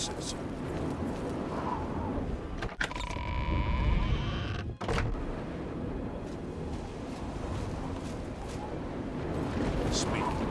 forces. Speak.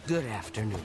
Good afternoon.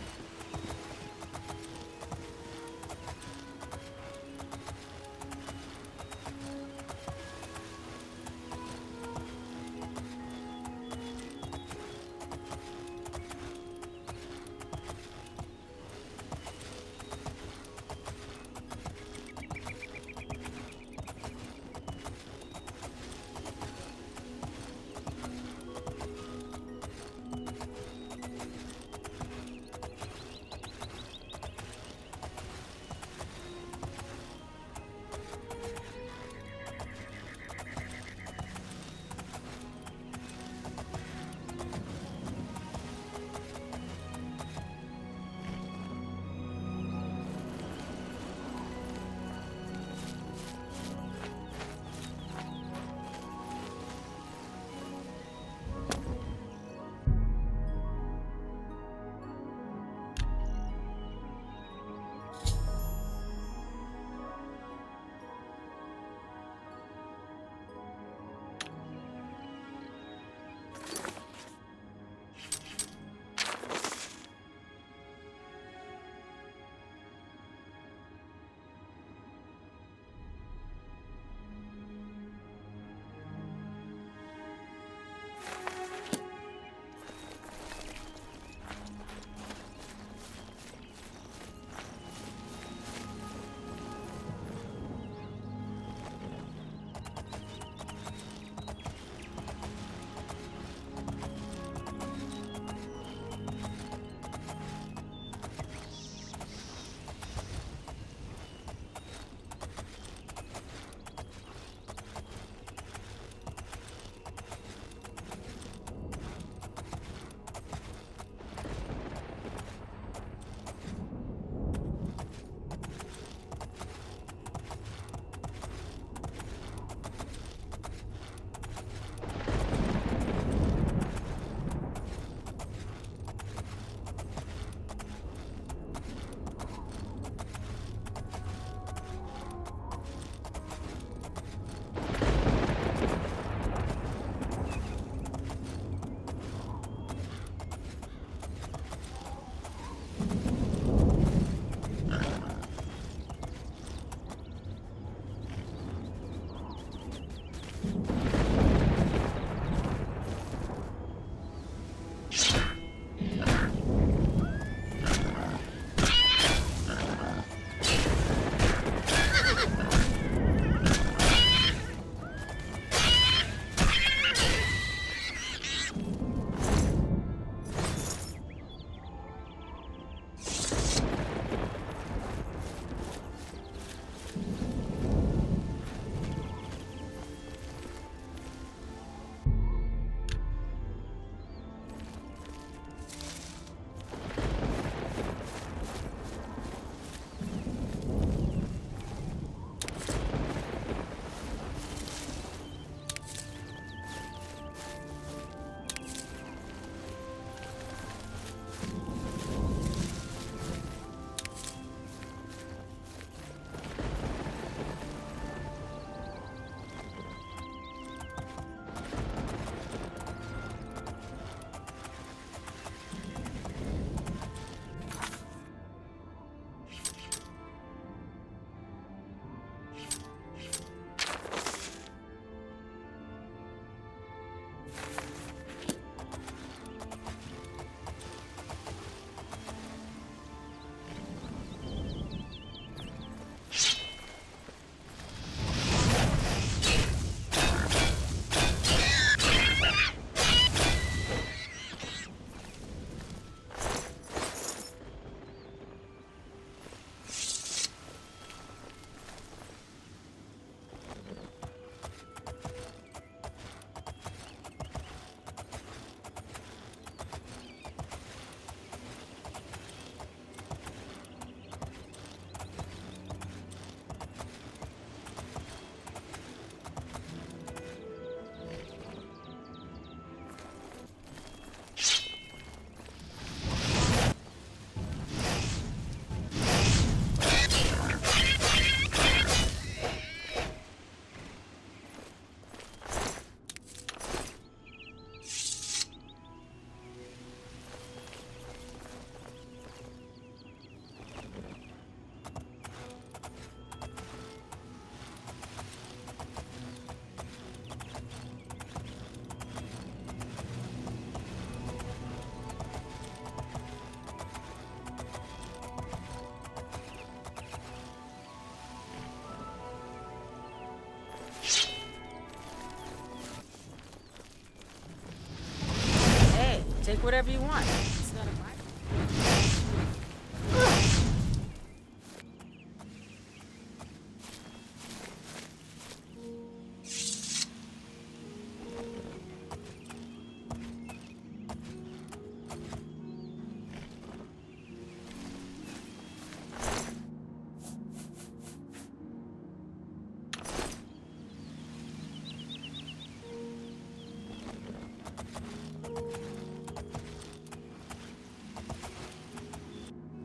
Whatever you want. It's none of my...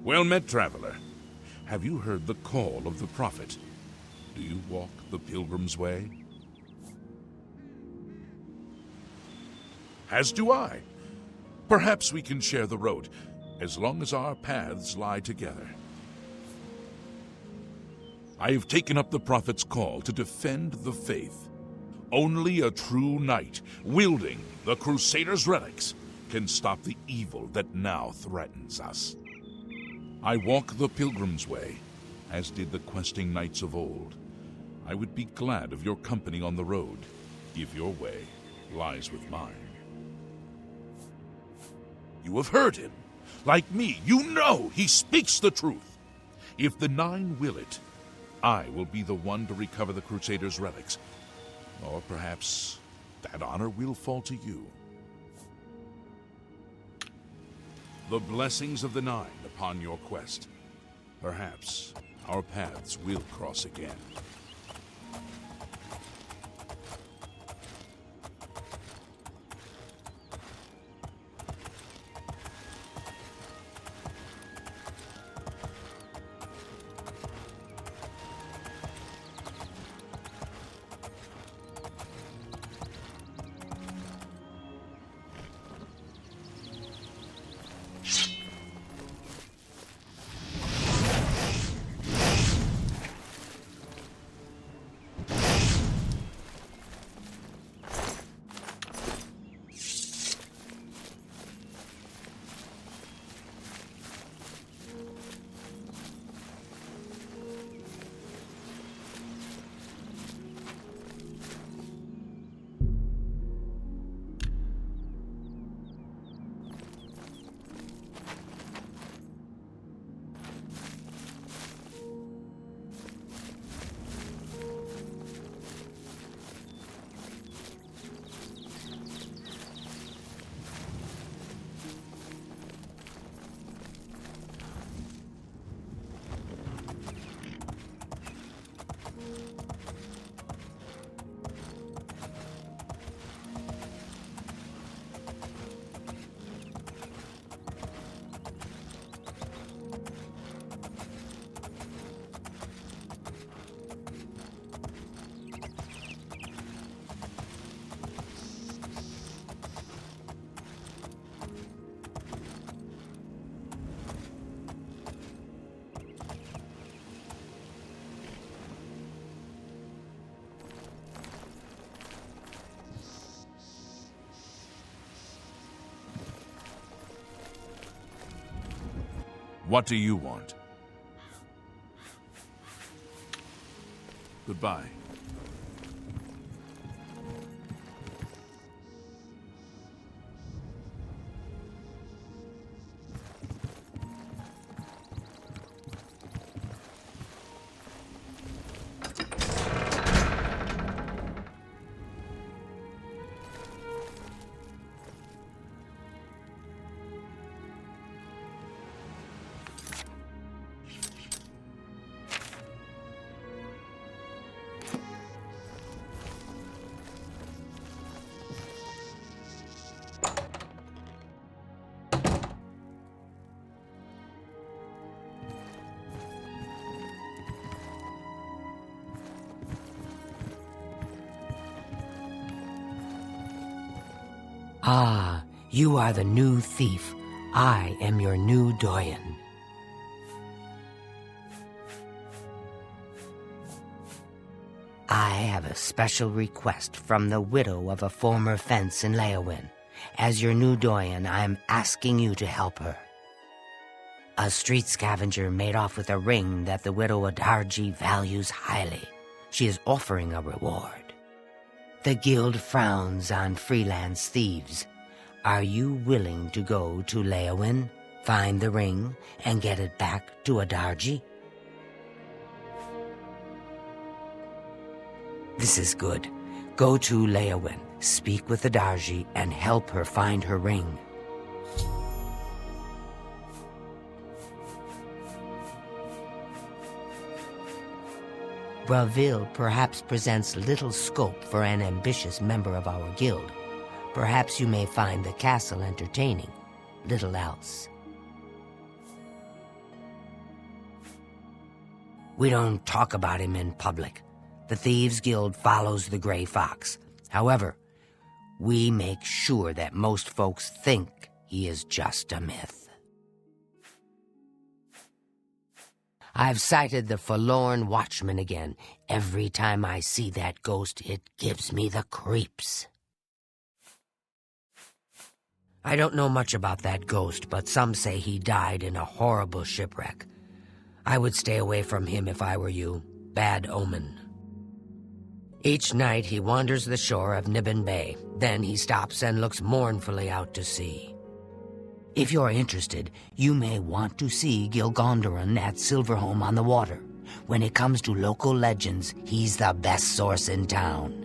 Well met, traveler. Have you heard the call of the prophet? Do you walk the pilgrim's way? As do I. Perhaps we can share the road, as long as our paths lie together. I have taken up the prophet's call to defend the faith. Only a true knight, wielding the Crusader's relics, can stop the evil that now threatens us. I walk the pilgrim's way, as did the questing knights of old. I would be glad of your company on the road, if your way lies with mine. You have heard him. Like me, you know he speaks the truth. If the Nine will it, I will be the one to recover the Crusader's relics. Or perhaps that honor will fall to you. The blessings of the Nine upon your quest. Perhaps our paths will cross again. What do you want? Goodbye. Ah, you are the new thief. I am your new doyen. I have a special request from the widow of a former fence in Leyawiin. As your new doyen, I am asking you to help her. A street scavenger made off with a ring that the widow Adarji values highly. She is offering a reward. The guild frowns on freelance thieves. Are you willing to go to Leyawiin, find the ring, and get it back to Adarji? This is good. Go to Leyawiin, speak with Adarji, and help her find her ring. Bravil perhaps presents little scope for an ambitious member of our guild. Perhaps you may find the castle entertaining, little else. We don't talk about him in public. The Thieves' Guild follows the Gray Fox. However, we make sure that most folks think he is just a myth. I've sighted the Forlorn Watchman again. Every time I see that ghost, it gives me the creeps. I don't know much about that ghost, but some say he died in a horrible shipwreck. I would stay away from him if I were you. Bad omen. Each night he wanders the shore of Nibbin Bay. Then he stops and looks mournfully out to sea. If you're interested, you may want to see Gilgondaran at Silverholm on the Water. When it comes to local legends, he's the best source in town.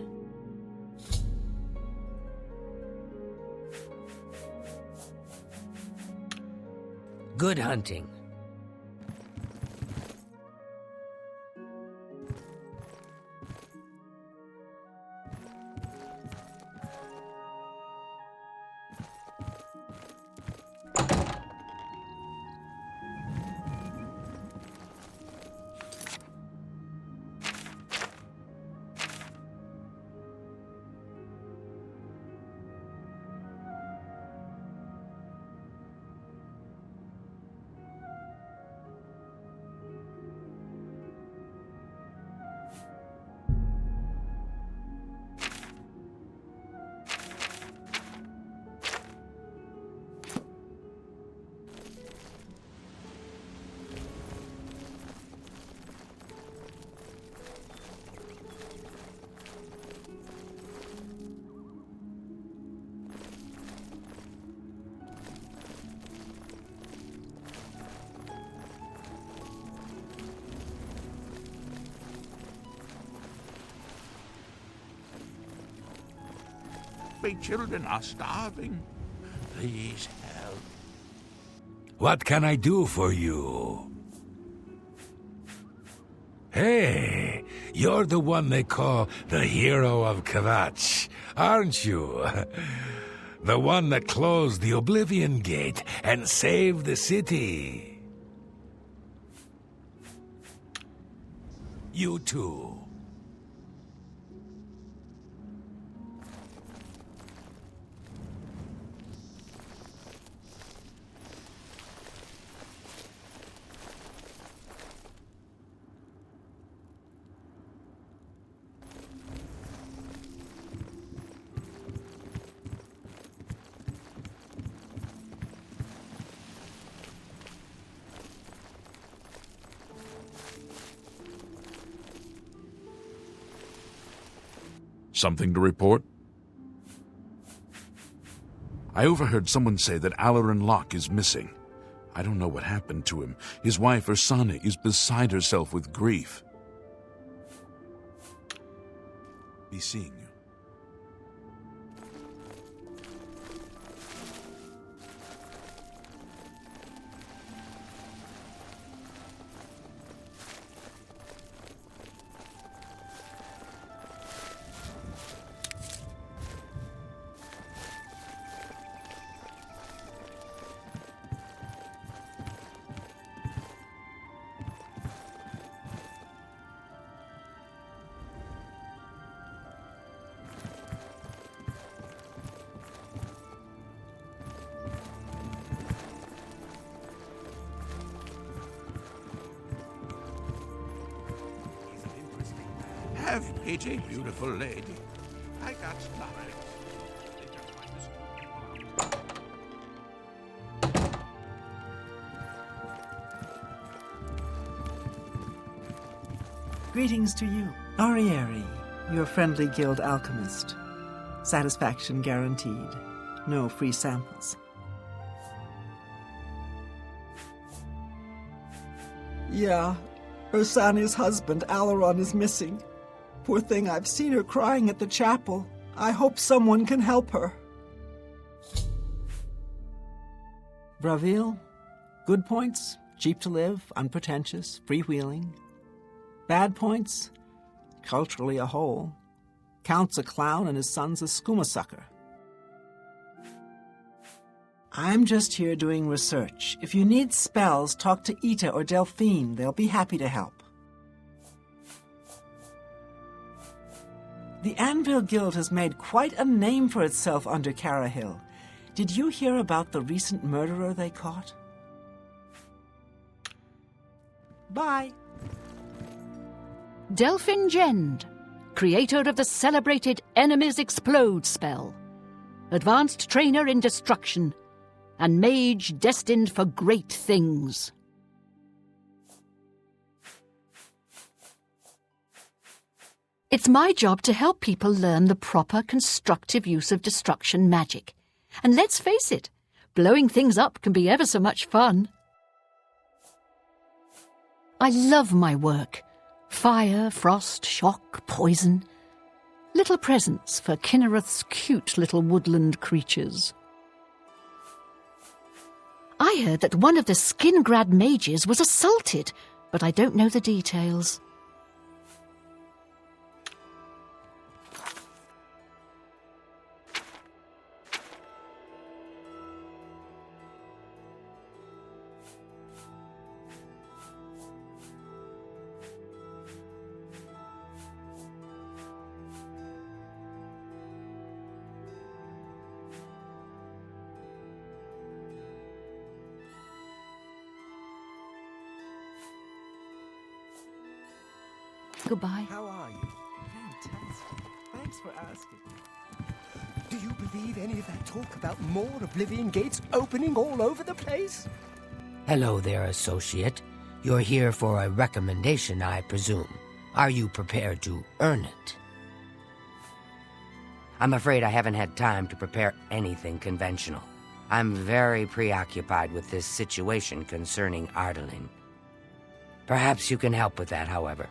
Good hunting. My children are starving. Please help. What can I do for you? Hey, you're the one they call the hero of Kvatch, aren't you? The one that closed the Oblivion Gate and saved the city. You too. Something to report? I overheard someone say that Alarin Locke is missing. I don't know what happened to him. His wife, Ursana, is beside herself with grief. Be seeing you. Have pity, beautiful lady. I got nothing. Greetings to you, Arieri, your friendly guild alchemist. Satisfaction guaranteed. No free samples. Yeah, Ursania's husband, Alaron, is missing. Poor thing, I've seen her crying at the chapel. I hope someone can help her. Bravil, good points, cheap to live, unpretentious, freewheeling. Bad points, culturally a hole. Count's a clown and his son's a skooma sucker. I'm just here doing research. If you need spells, talk to Ita or Delphine. They'll be happy to help. The Anvil Guild has made quite a name for itself under Carahill. Did you hear about the recent murderer they caught? Bye. Delphine Gend, creator of the celebrated Enemies Explode spell, advanced trainer in destruction, and mage destined for great things. It's my job to help people learn the proper constructive use of destruction magic. And let's face it, blowing things up can be ever so much fun. I love my work. Fire, frost, shock, poison. Little presents for Kinnereth's cute little woodland creatures. I heard that one of the Skingrad mages was assaulted, but I don't know the details. Goodbye. How are you? Fantastic. Thanks for asking. Do you believe any of that talk about more Oblivion gates opening all over the place? Hello there, associate. You're here for a recommendation, I presume. Are you prepared to earn it? I'm afraid I haven't had time to prepare anything conventional. I'm very preoccupied with this situation concerning Ardaline. Perhaps you can help with that, however.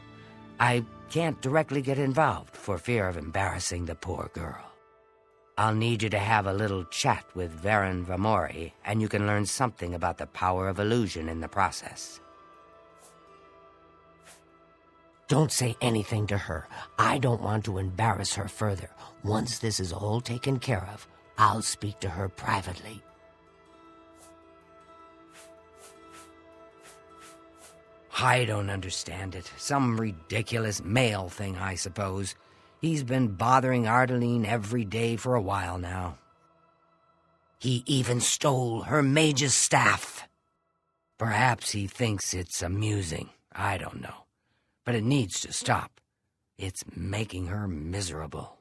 I can't directly get involved for fear of embarrassing the poor girl. I'll need you to have a little chat with Varen Vamori, and you can learn something about the power of illusion in the process. Don't say anything to her. I don't want to embarrass her further. Once this is all taken care of, I'll speak to her privately. I don't understand it. Some ridiculous male thing, I suppose. He's been bothering Ardaline every day for a while now. He even stole her mage's staff. Perhaps he thinks it's amusing. I don't know. But it needs to stop. It's making her miserable.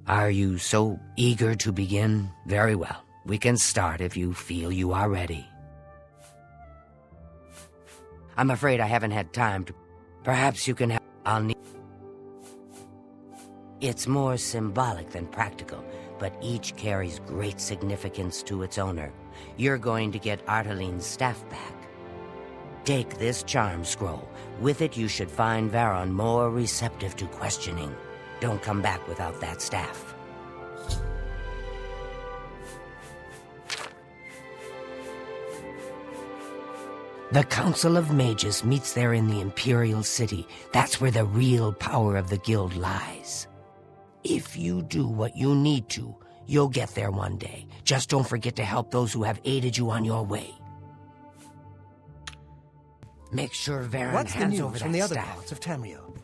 Are you so eager to begin? Very well. We can start if you feel you are ready. I'm afraid I haven't had time to... Perhaps you can help... I'll need... It's more symbolic than practical, but each carries great significance to its owner. You're going to get Ardaline's staff back. Take this charm scroll. With it, you should find Varon more receptive to questioning. Don't come back without that staff. The Council of Mages meets there in the Imperial City. That's where the real power of the guild lies. If you do what you need to, you'll get there one day. Just don't forget to help those who have aided you on your way. Make sure Varen What's the hands news over from that the other staff. parts of Tamriel?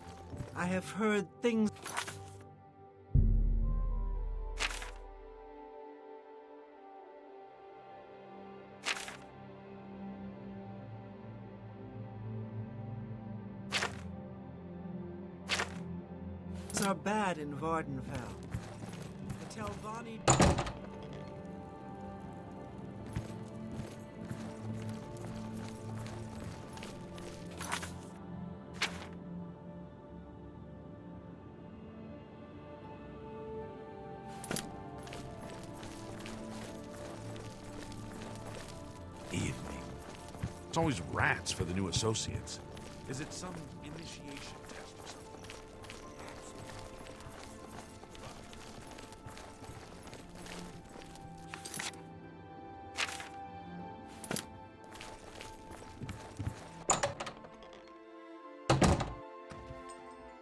I have heard things... are bad in Vardenfell. The Telvanni... It's always rats for the new associates. Is it some initiation test or something?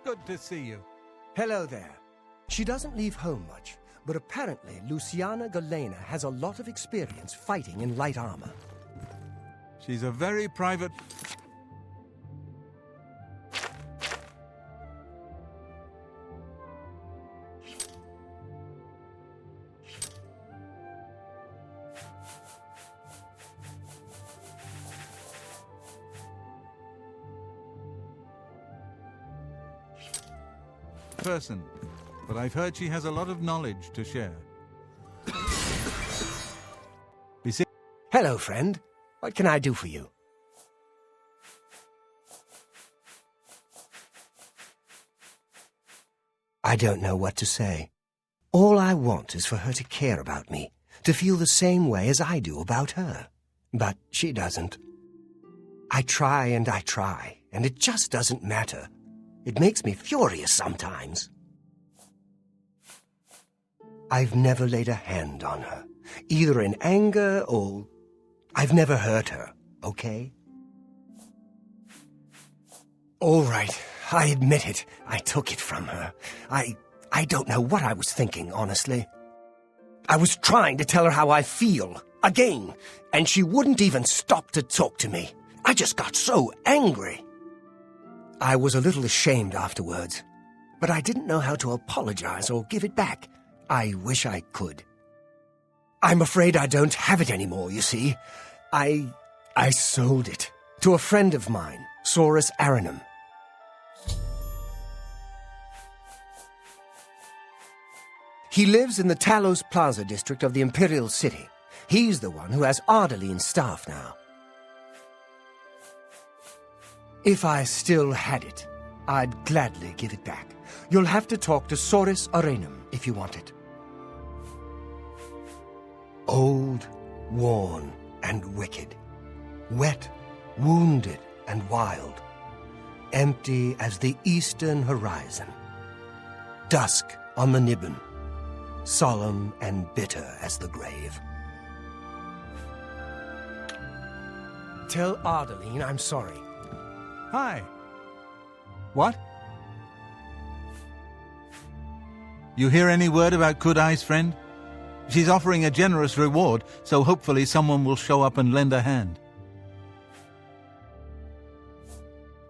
Good to see you. Hello there. She doesn't leave home much, but apparently Luciana Galena has a lot of experience fighting in light armor. She's a very private... person, but I've heard she has a lot of knowledge to share. Hello, friend. What can I do for you? I don't know what to say. All I want is for her to care about me, to feel the same way as I do about her. But she doesn't. I try, and it just doesn't matter. It makes me furious sometimes. I've never laid a hand on her, either in anger or... I've never hurt her, okay? All right, I admit it. I took it from her. I don't know what I was thinking, honestly. I was trying to tell her how I feel, again, and she wouldn't even stop to talk to me. I just got so angry. I was a little ashamed afterwards, but I didn't know how to apologize or give it back. I wish I could. I'm afraid I don't have it anymore, you see. I sold it to a friend of mine, Saurus Aranum. He lives in the Talos Plaza district of the Imperial City. He's the one who has Ardaline's staff now. If I still had it, I'd gladly give it back. You'll have to talk to Saurus Aranum if you want it. Old, worn, and wicked. Wet, wounded, and wild. Empty as the eastern horizon. Dusk on the Nibbon. Solemn and bitter as the grave. Tell Ardaline I'm sorry. Hi. What? You hear any word about Kudai's friend? She's offering a generous reward, so hopefully someone will show up and lend a hand.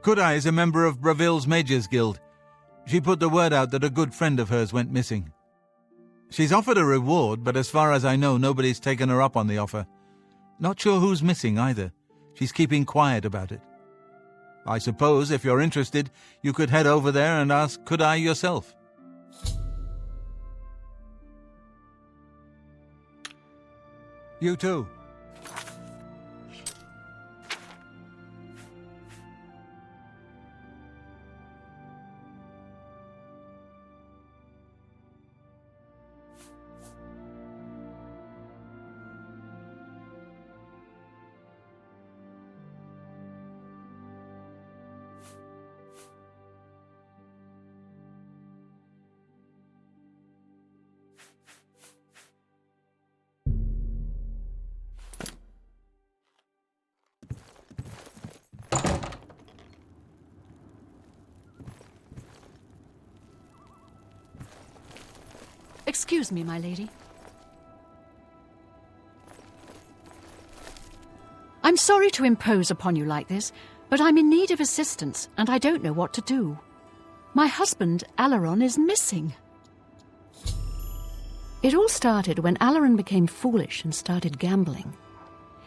Kudai is a member of Bravil's Mages Guild. She put the word out that a good friend of hers went missing. She's offered a reward, but as far as I know, nobody's taken her up on the offer. Not sure who's missing either. She's keeping quiet about it. I suppose, if you're interested, you could head over there and ask Kudai yourself. You too. Excuse me, my lady. I'm sorry to impose upon you like this, but I'm in need of assistance, and I don't know what to do. My husband, Alaron, is missing. It all started when Alaron became foolish and started gambling.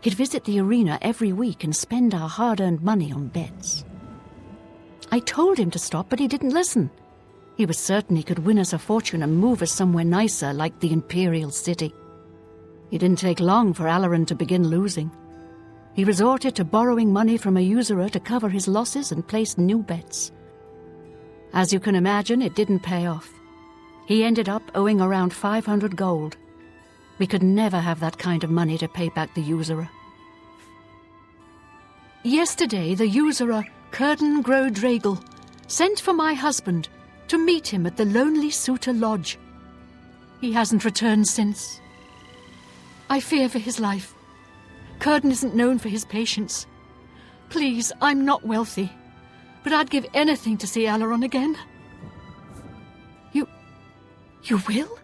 He'd visit the arena every week and spend our hard-earned money on bets. I told him to stop, but he didn't listen. He was certain he could win us a fortune and move us somewhere nicer, like the Imperial City. It didn't take long for Alaron to begin losing. He resorted to borrowing money from a usurer to cover his losses and place new bets. As you can imagine, it didn't pay off. He ended up owing around 500 gold. We could never have that kind of money to pay back the usurer. Yesterday, the usurer Curden Grow-Dragel sent for my husband to meet him at the Lonely Suitor Lodge. He hasn't returned since. I fear for his life. Curden isn't known for his patience. Please, I'm not wealthy, but I'd give anything to see Alaron again. You will?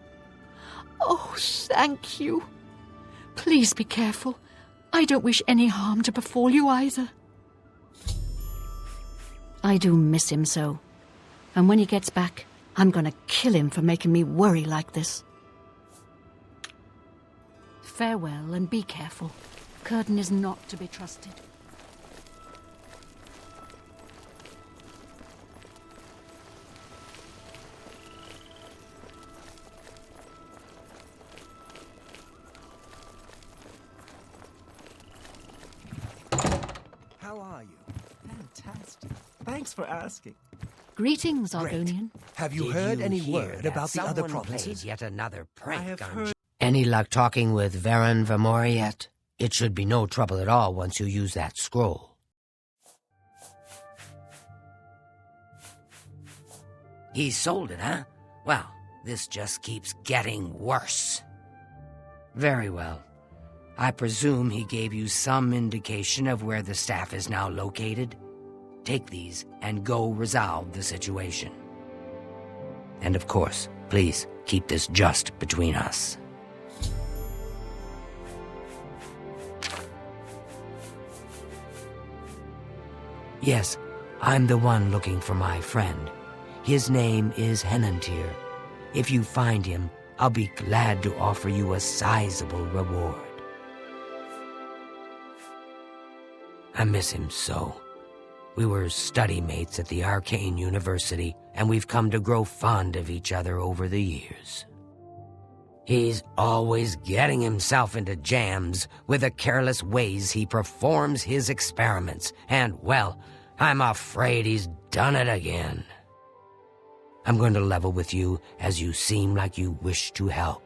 Oh, thank you. Please be careful. I don't wish any harm to befall you either. I do miss him so. And when he gets back, I'm going to kill him for making me worry like this. Farewell, and be careful. Curden is not to be trusted. How are you? Fantastic. Thanks for asking. Greetings, Great. Argonian. Have you Did heard you any hear word that about the other someone provinces? played yet another prank I have on heard. you? Any luck talking with Varen Vamori yet? It should be no trouble at all once you use that scroll. He sold it, huh? Well, this just keeps getting worse. Very well. I presume he gave you some indication of where the staff is now located? Take these and go resolve the situation. And of course, please keep this just between us. Yes, I'm the one looking for my friend. His name is Henantir. If you find him, I'll be glad to offer you a sizable reward. I miss him so. We were study mates at the Arcane University, and we've come to grow fond of each other over the years. He's always getting himself into jams with the careless ways he performs his experiments, and, well, I'm afraid he's done it again. I'm going to level with you as you seem like you wish to help.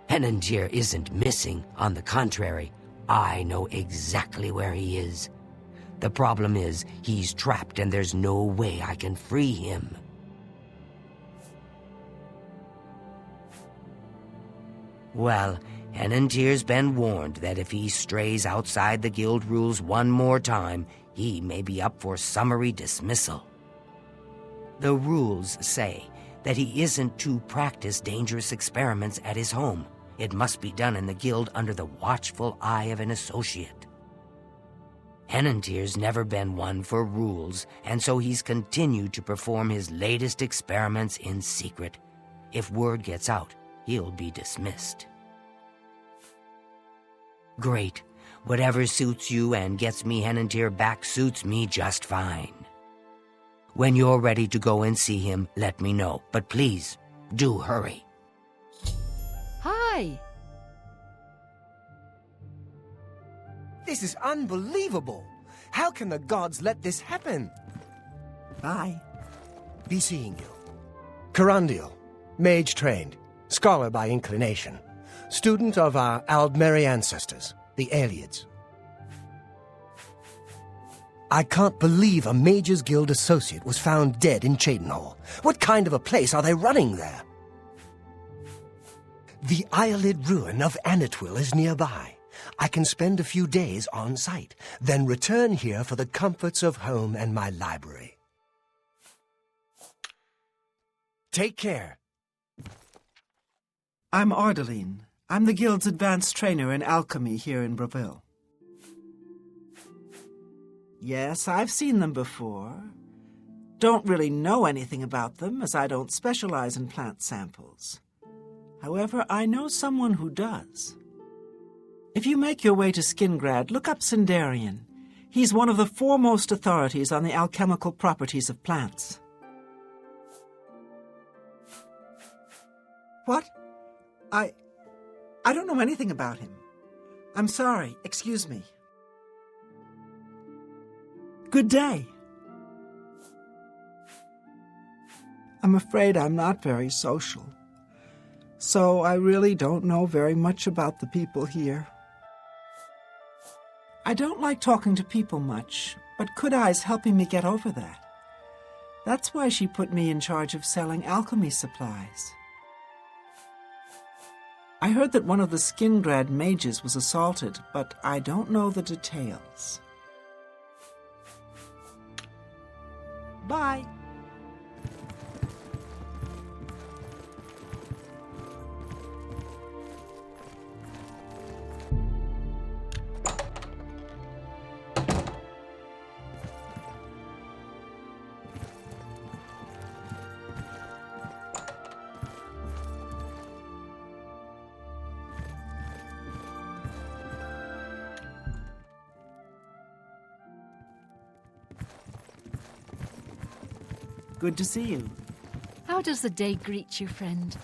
Henantir isn't missing. On the contrary, I know exactly where he is. The problem is, he's trapped and there's no way I can free him. Well, Henantir's been warned that if he strays outside the guild rules one more time, he may be up for summary dismissal. The rules say that he isn't to practice dangerous experiments at his home. It must be done in the guild under the watchful eye of an associate. Henantir's never been one for rules, and so he's continued to perform his latest experiments in secret. If word gets out, he'll be dismissed. Great. Whatever suits you and gets me Henantir back suits me just fine. When you're ready to go and see him, let me know. But please, do hurry. Hi! This is unbelievable. How can the gods let this happen? Bye. Be seeing you. Carandial, mage trained, scholar by inclination, student of our Aldmeri ancestors, the Aelids. I can't believe a Mages Guild associate was found dead in Cheydinhal. What kind of a place are they running there? The Eyelid ruin of Anatwil is nearby. I can spend a few days on site, then return here for the comforts of home and my library. Take care. I'm Ardeline. I'm the Guild's advanced trainer in alchemy here in Bravil. Yes, I've seen them before. Don't really know anything about them, as I don't specialize in plant samples. However, I know someone who does. If you make your way to Skingrad, look up Sindarian. He's one of the foremost authorities on the alchemical properties of plants. What? I don't know anything about him. I'm sorry. Excuse me. Good day. I'm afraid I'm not very social, so I really don't know very much about the people here. I don't like talking to people much, but Kudai's helping me get over that. That's why she put me in charge of selling alchemy supplies. I heard that one of the Skingrad mages was assaulted, but I don't know the details. Bye. Good to see you. How does the day greet you, friend?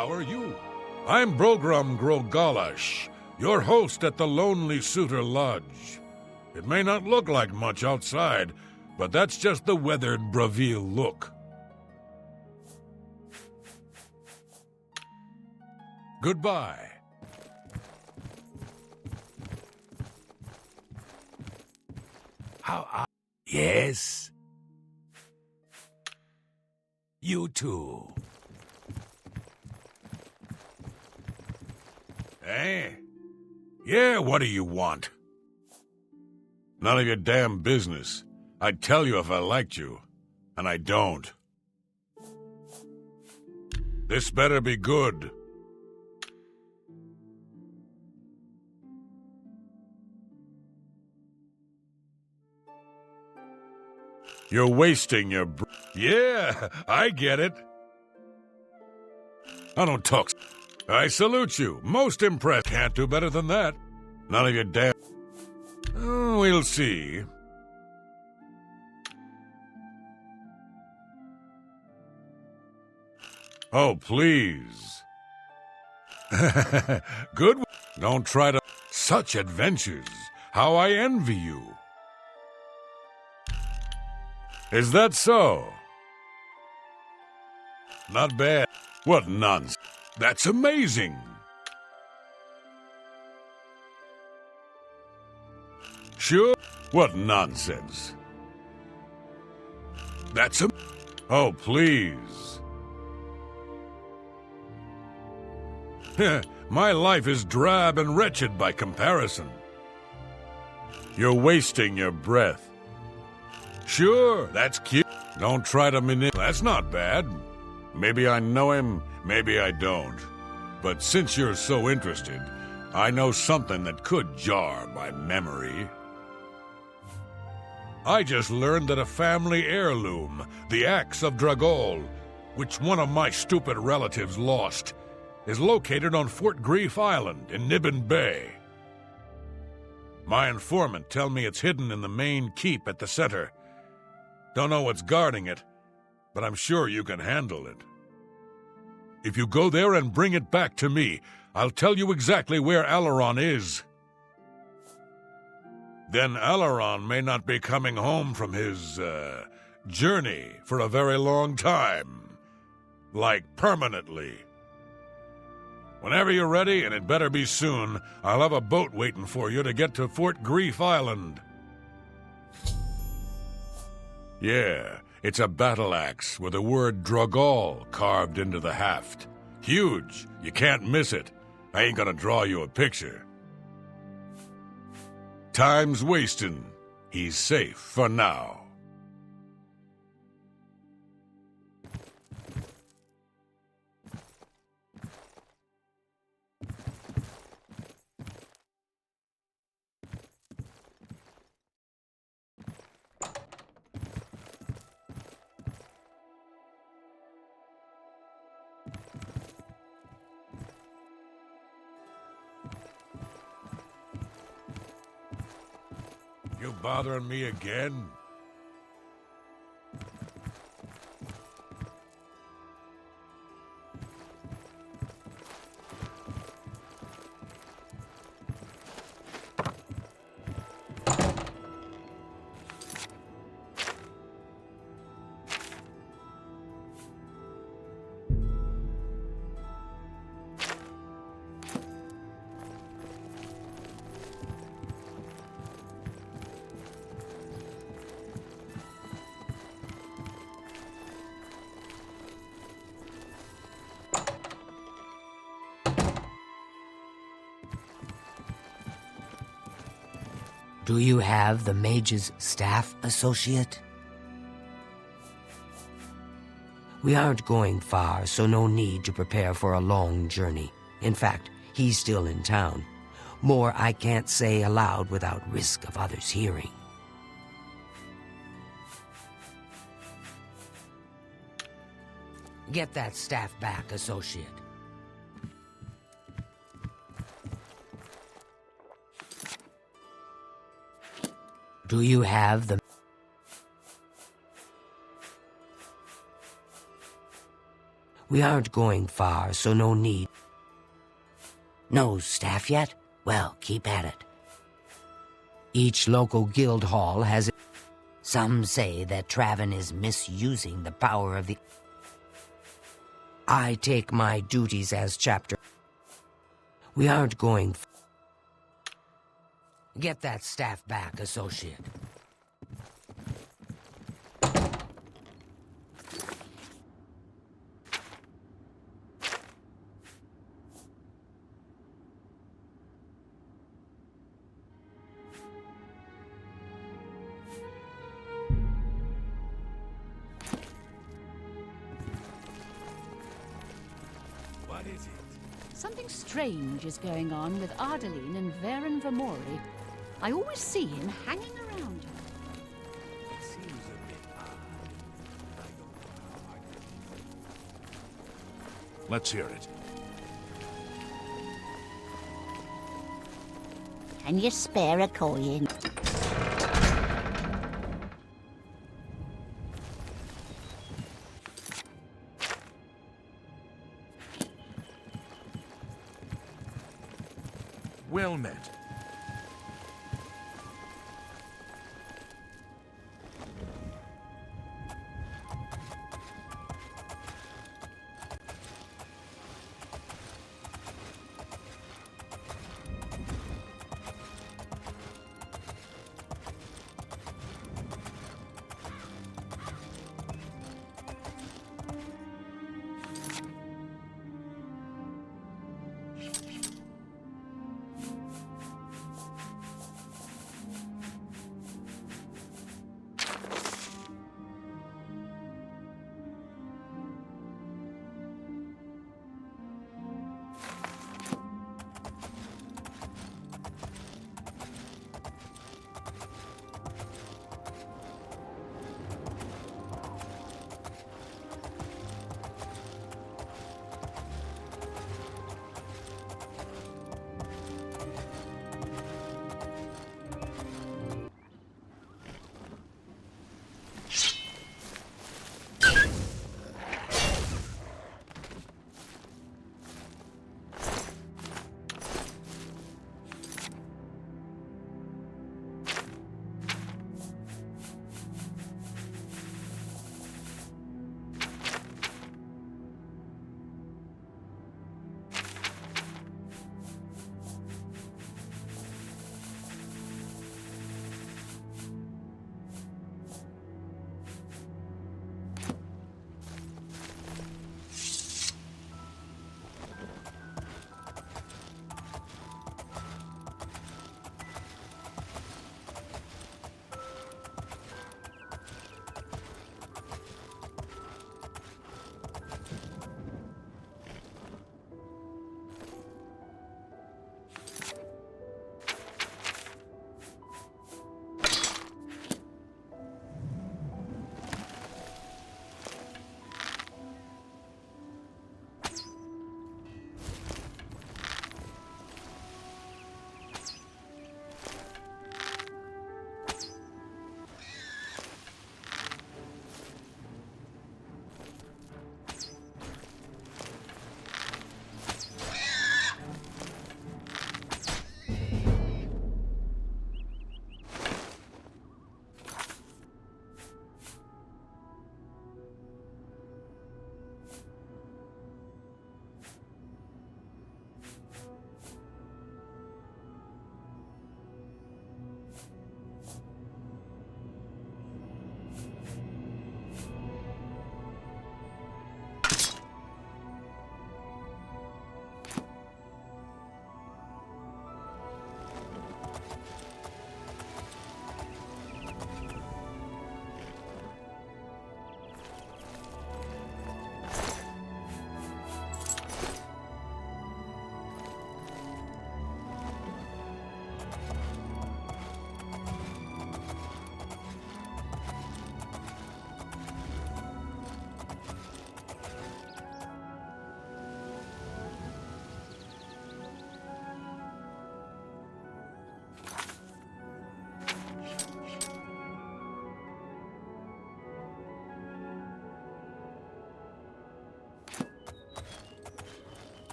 How are you? I'm Brogram Grogalash, your host at the Lonely Suitor Lodge. It may not look like much outside, but that's just the weathered Bravil look. Goodbye. Yes? You too. Eh? Yeah, what do you want? None of your damn business. I'd tell you if I liked you, and I don't. This better be good. You're wasting your Yeah, I get it. I don't talk. I salute you. Most impressed. Can't do better than that. None of your damn... we'll see. Oh, please. Good. Don't try to... Such adventures. How I envy you. Is that so? Not bad. What nonsense. That's amazing. Sure. What nonsense. That's Oh, please. My life is drab and wretched by comparison. You're wasting your breath. Sure, that's cute. Don't try to manipulate. That's not bad. Maybe I know him, maybe I don't. But since you're so interested, I know something that could jar my memory. I just learned that a family heirloom, the axe of Dragol, which one of my stupid relatives lost, is located on Fort Grief Island in Nibbin Bay. My informant tell me it's hidden in the main keep at the center. Don't know what's guarding it, but I'm sure you can handle it. If you go there and bring it back to me, I'll tell you exactly where Alaron is. Then Alaron may not be coming home from his, journey for a very long time. Like, permanently. Whenever you're ready, and it better be soon, I'll have a boat waiting for you to get to Fort Grief Island. Yeah, it's a battle axe with the word Dragol carved into the haft. Huge, you can't miss it. I ain't gonna draw you a picture. Time's wasting. He's safe for now. You bothering me again? Do you have the mage's staff, associate? We aren't going far, so no need to prepare for a long journey. In fact, he's still in town. More I can't say aloud without risk of others hearing. Get that staff back, associate. Do you have the... We aren't going far, so no need. No staff yet? Well, keep at it. Each local guild hall has... Some say that Traven is misusing the power of the... I take my duties as chapter... We aren't going... Get that staff back, associate. What is it? Something strange is going on with Ardeline and Varen Vamori. I always see him hanging around her. It seems a bit odd. I don't know how I can... Let's hear it. Can you spare a coin? Well met.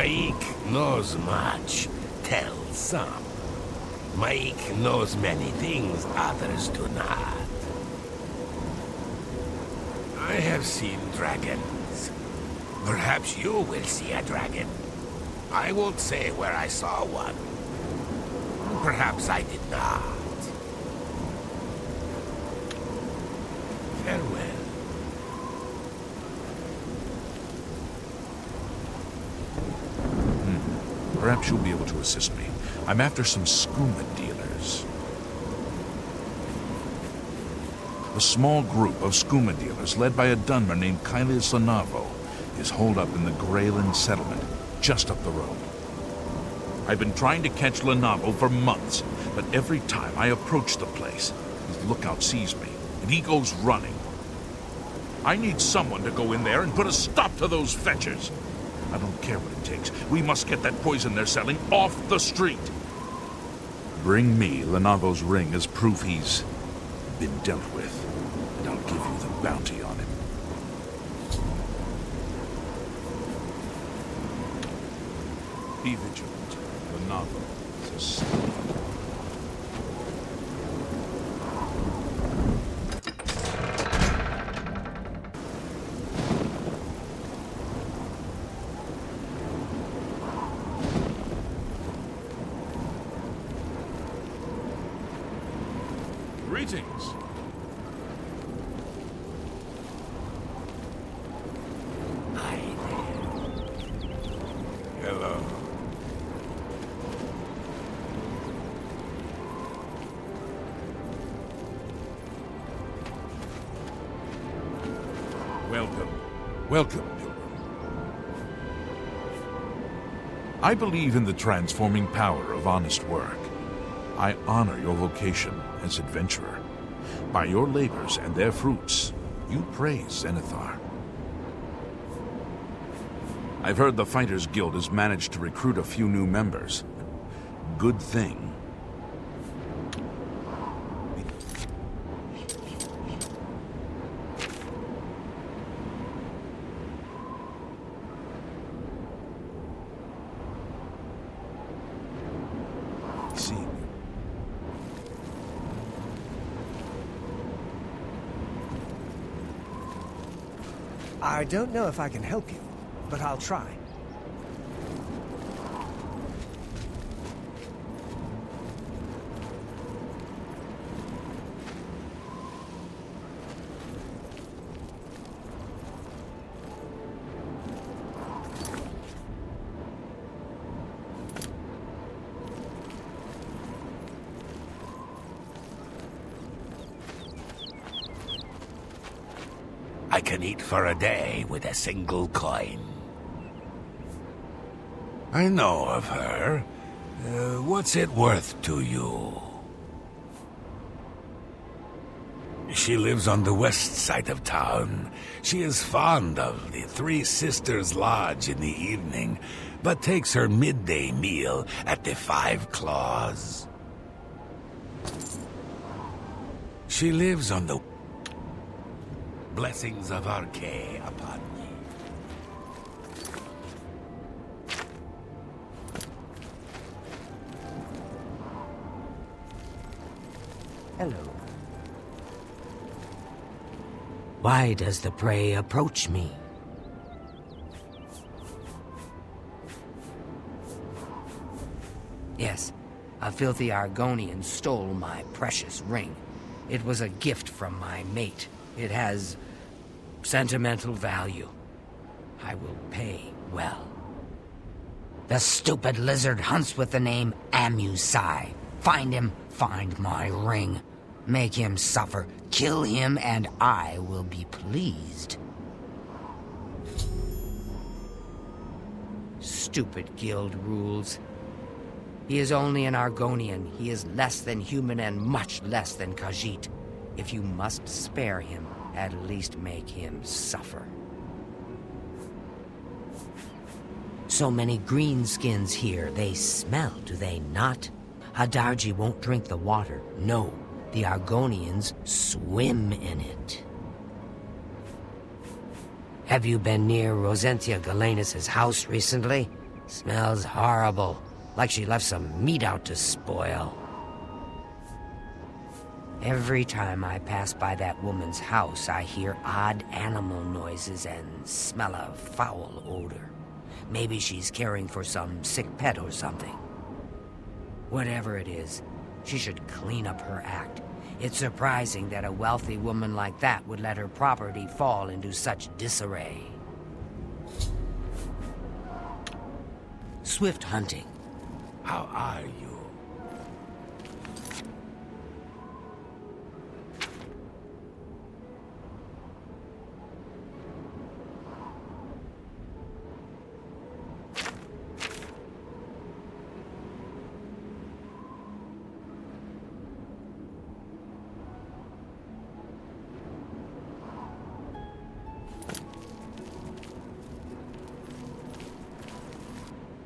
Maik knows much, tells some. Maik knows many things others do not. I have seen dragons. Perhaps you will see a dragon. I won't say where I saw one. Perhaps I did not. Farewell. Perhaps you'll be able to assist me. I'm after some skooma dealers. A small group of skooma dealers, led by a Dunmer named Kylius Lenavo, is holed up in the Greyland settlement, just up the road. I've been trying to catch Lenavo for months, but every time I approach the place, his lookout sees me, and he goes running. I need someone to go in there and put a stop to those fetchers. I don't care what it takes. We must get that poison they're selling off the street. Bring me Lenavo's ring as proof he's been dealt with, and I'll give you the bounty on him. Be vigilant. Lenavo is a snake. Greetings. Hi there. Hello. Welcome. Welcome, Pilgrim. I believe in the transforming power of honest work. I honor your vocation as adventurer. By your labors and their fruits, you praise Zenithar. I've heard the Fighters Guild has managed to recruit a few new members. Good thing. I don't know if I can help you, but I'll try. I can eat for a day with a single coin. I know of her. What's it worth to you? She lives on the west side of town. She is fond of the Three Sisters Lodge in the evening, but takes her midday meal at the Five Claws. She lives on the blessings of Arcay upon ye. Hello. Why does the prey approach me? Yes, a filthy Argonian stole my precious ring. It was a gift from my mate. It has sentimental value. I will pay well. The stupid lizard hunts with the name Amusai. Find him, find my ring. Make him suffer, kill him, and I will be pleased. Stupid guild rules. He is only an Argonian. He is less than human and much less than Khajiit. If you must spare him, at least make him suffer. So many greenskins here. They smell, do they not? Hadarji won't drink the water. No, the Argonians swim in it. Have you been near Rosentia Galenus' house recently? Smells horrible, like she left some meat out to spoil. Every time I pass by that woman's house, I hear odd animal noises and smell a foul odor. Maybe she's caring for some sick pet or something. Whatever it is, she should clean up her act. It's surprising that a wealthy woman like that would let her property fall into such disarray. Swift hunting. How are you?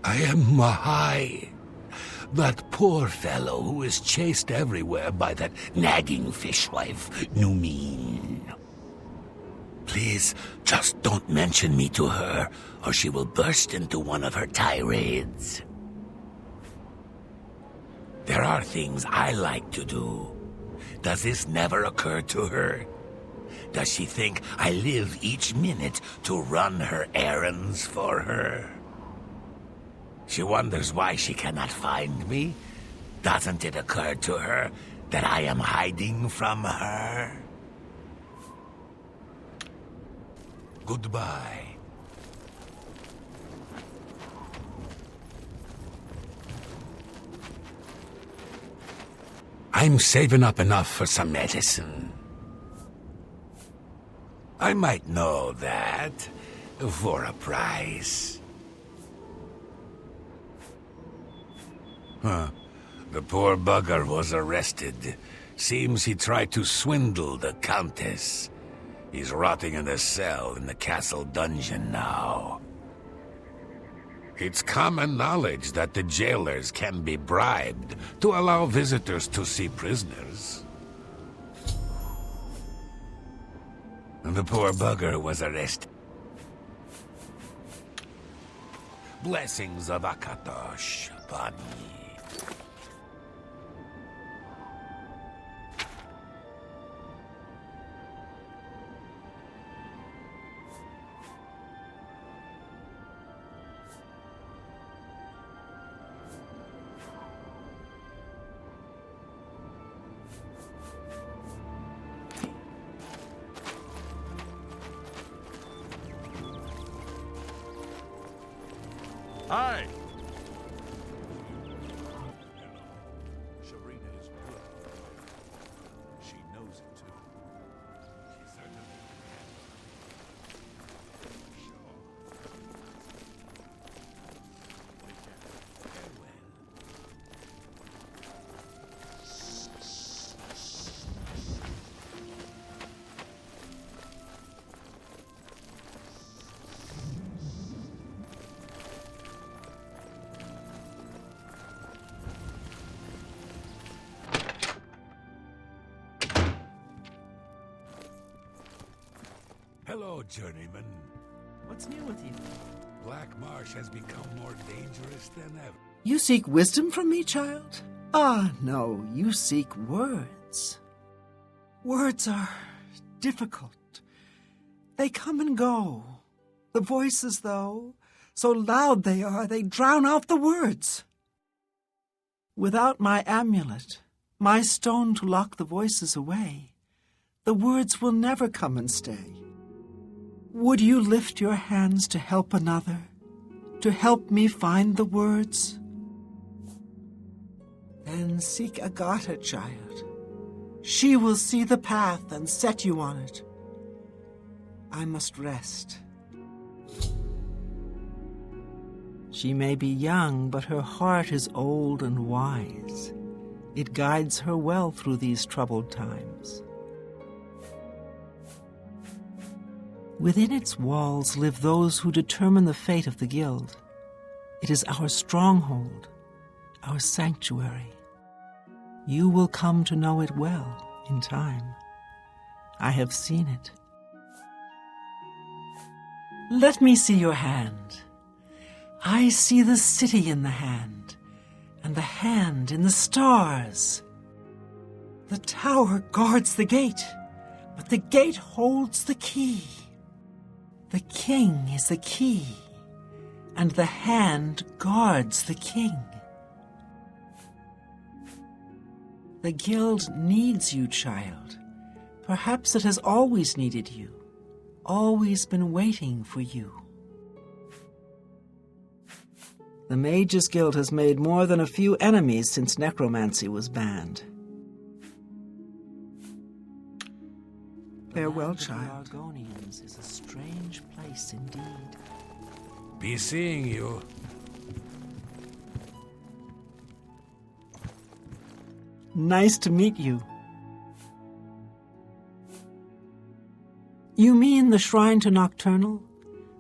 I am Mahai, that poor fellow who is chased everywhere by that nagging fishwife, Numin. Please, just don't mention me to her, or she will burst into one of her tirades. There are things I like to do. Does this never occur to her? Does she think I live each minute to run her errands for her? She wonders why she cannot find me. Doesn't it occur to her that I am hiding from her? Goodbye. I'm saving up enough for some medicine. I might know that for a price. The poor bugger was arrested. Seems he tried to swindle the Countess. He's rotting in a cell in the castle dungeon now. It's common knowledge that the jailers can be bribed to allow visitors to see prisoners. And the poor bugger was arrested. Blessings of Akatosh upon ye. Hi! Sharina is good. She knows it too. She certainly Hello, journeyman. What's new with you? Black Marsh has become more dangerous than ever. You seek wisdom from me, child? Ah, no, you seek words. Words are difficult. They come and go. The voices, though, so loud they are, they drown out the words. Without my amulet, my stone to lock the voices away, the words will never come and stay. Would you lift your hands to help another, to help me find the words? Then seek Agata, child. She will see the path and set you on it. I must rest. She may be young, but her heart is old and wise. It guides her well through these troubled times. Within its walls live those who determine the fate of the guild. It is our stronghold, our sanctuary. You will come to know it well in time. I have seen it. Let me see your hand. I see the city in the hand, and the hand in the stars. The tower guards the gate, but the gate holds the key. The king is the key, and the hand guards the king. The guild needs you, child. Perhaps it has always needed you, always been waiting for you. The Mages Guild has made more than a few enemies since necromancy was banned. Farewell, child. The Argonians is a strange place indeed. Be seeing you. Nice to meet you. You mean the Shrine to Nocturnal?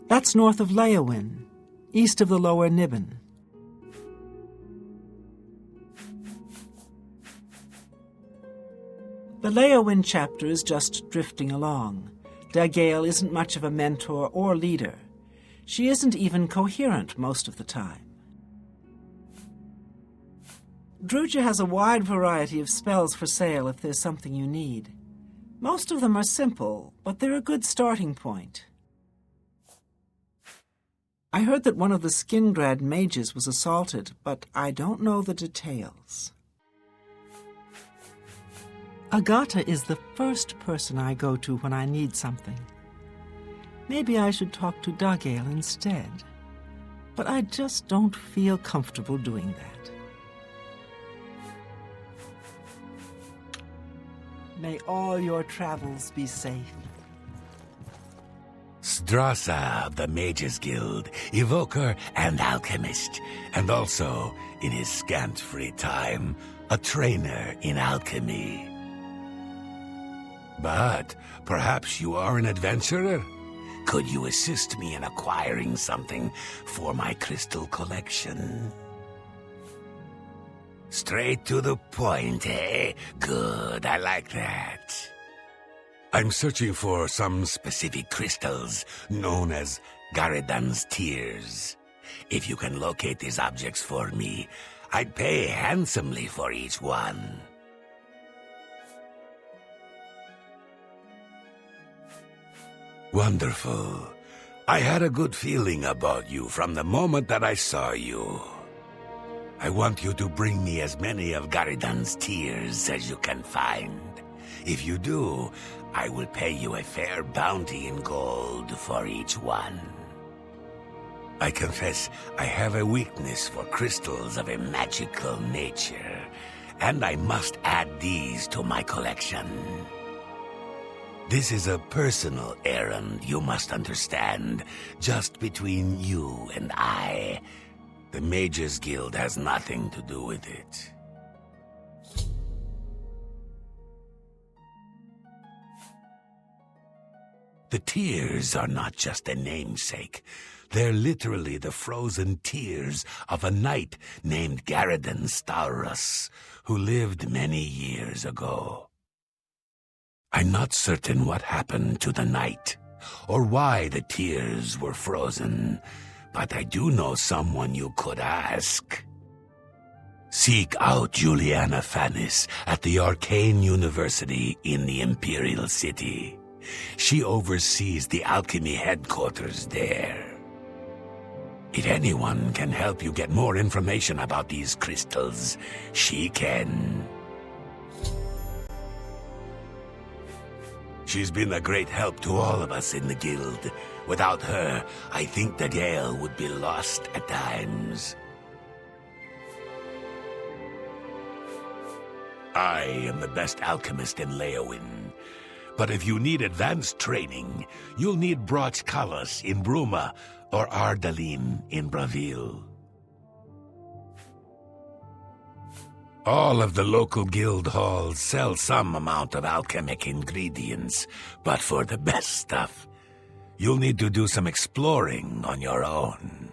That's north of Leyawiin, east of the Lower Niben. The Leyawiin chapter is just drifting along. Dagale isn't much of a mentor or leader. She isn't even coherent most of the time. Druja has a wide variety of spells for sale if there's something you need. Most of them are simple, but they're a good starting point. I heard that one of the Skingrad mages was assaulted, but I don't know the details. Agata is the first person I go to when I need something. Maybe I should talk to Dagale instead, but I just don't feel comfortable doing that. May all your travels be safe. Strasa of the Mages Guild, evoker and alchemist, and also, in his scant free time, a trainer in alchemy. But perhaps you are an adventurer? Could you assist me in acquiring something for my crystal collection? Straight to the point, eh? Good, I like that. I'm searching for some specific crystals known as Garadan's Tears. If you can locate these objects for me, I'd pay handsomely for each one. Wonderful. I had a good feeling about you from the moment that I saw you. I want you to bring me as many of Garadan's tears as you can find. If you do, I will pay you a fair bounty in gold for each one. I confess I have a weakness for crystals of a magical nature, and I must add these to my collection. This is a personal errand, you must understand, just between you and I. The Mages Guild has nothing to do with it. The tears are not just a namesake. They're literally the frozen tears of a knight named Garadan Staurus, who lived many years ago. I'm not certain what happened to the knight, or why the tears were frozen, but I do know someone you could ask. Seek out Juliana Fannis at the Arcane University in the Imperial City. She oversees the alchemy headquarters there. If anyone can help you get more information about these crystals, she can. She's been a great help to all of us in the guild. Without her, I think the Gale would be lost at times. I am the best alchemist in Leyawiin. But if you need advanced training, you'll need Broch Kalas in Bruma or Ardalin in Bravil. All of the local guild halls sell some amount of alchemic ingredients, but for the best stuff, you'll need to do some exploring on your own.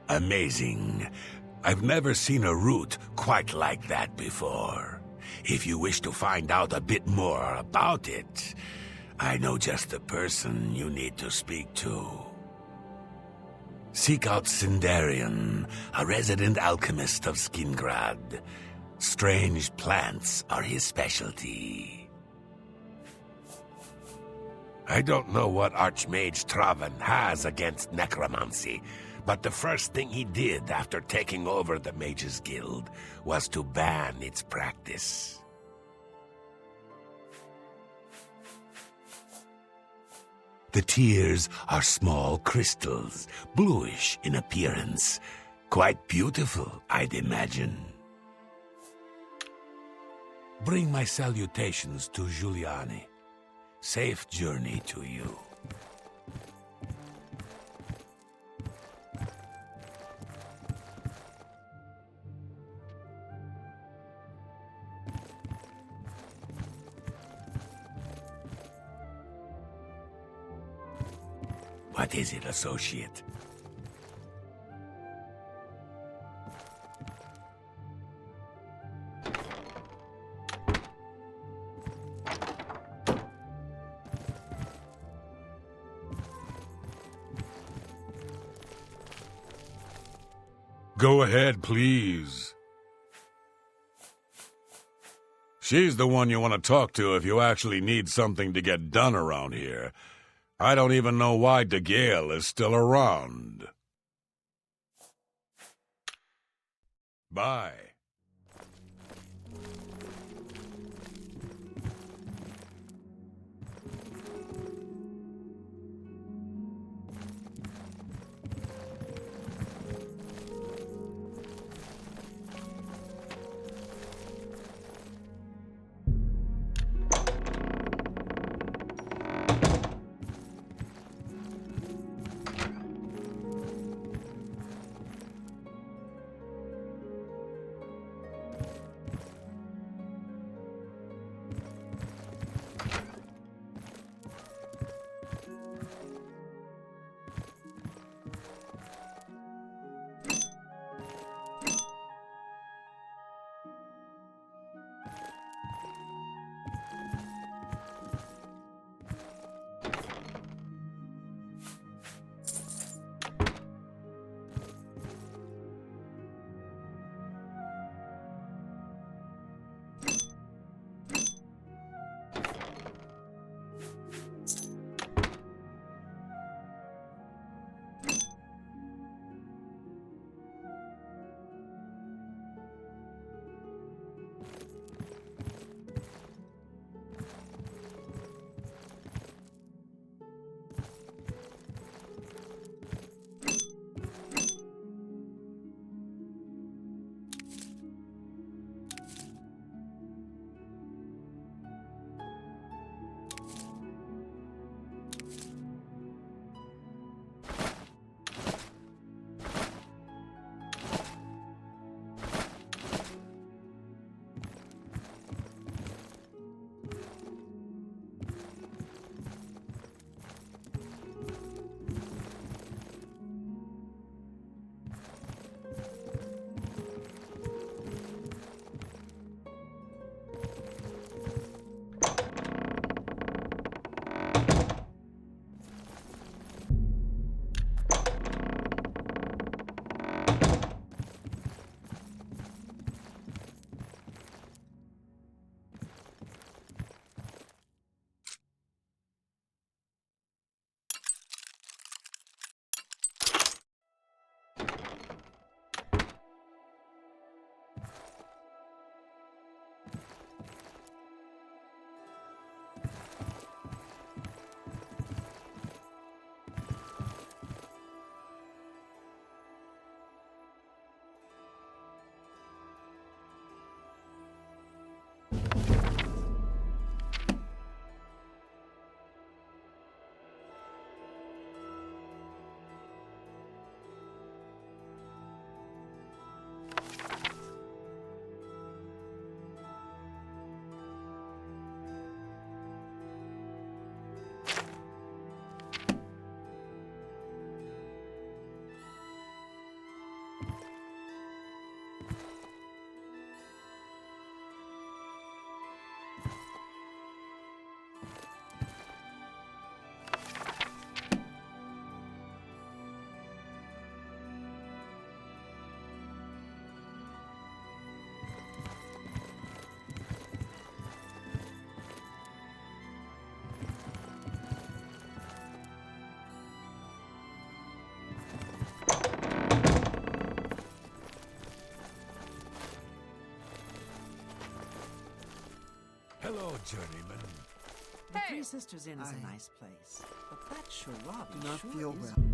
Amazing. I've never seen a route quite like that before. If you wish to find out a bit more about it, I know just the person you need to speak to. Seek out Sindarian, a resident alchemist of Skingrad. Strange plants are his specialty. I don't know what Archmage Traven has against necromancy, but the first thing he did after taking over the Mages Guild was to ban its practice. The tears are small crystals, bluish in appearance. Quite beautiful, I'd imagine. Bring my salutations to Giuliani. Safe journey to you. What is it, associate? Go ahead, please. She's the one you want to talk to if you actually need something to get done around here. I don't even know why DeGale is still around. Bye. Hello, journeyman. The Three Sisters Inn is a nice place, but that Sharabi Do not sure feel is... well.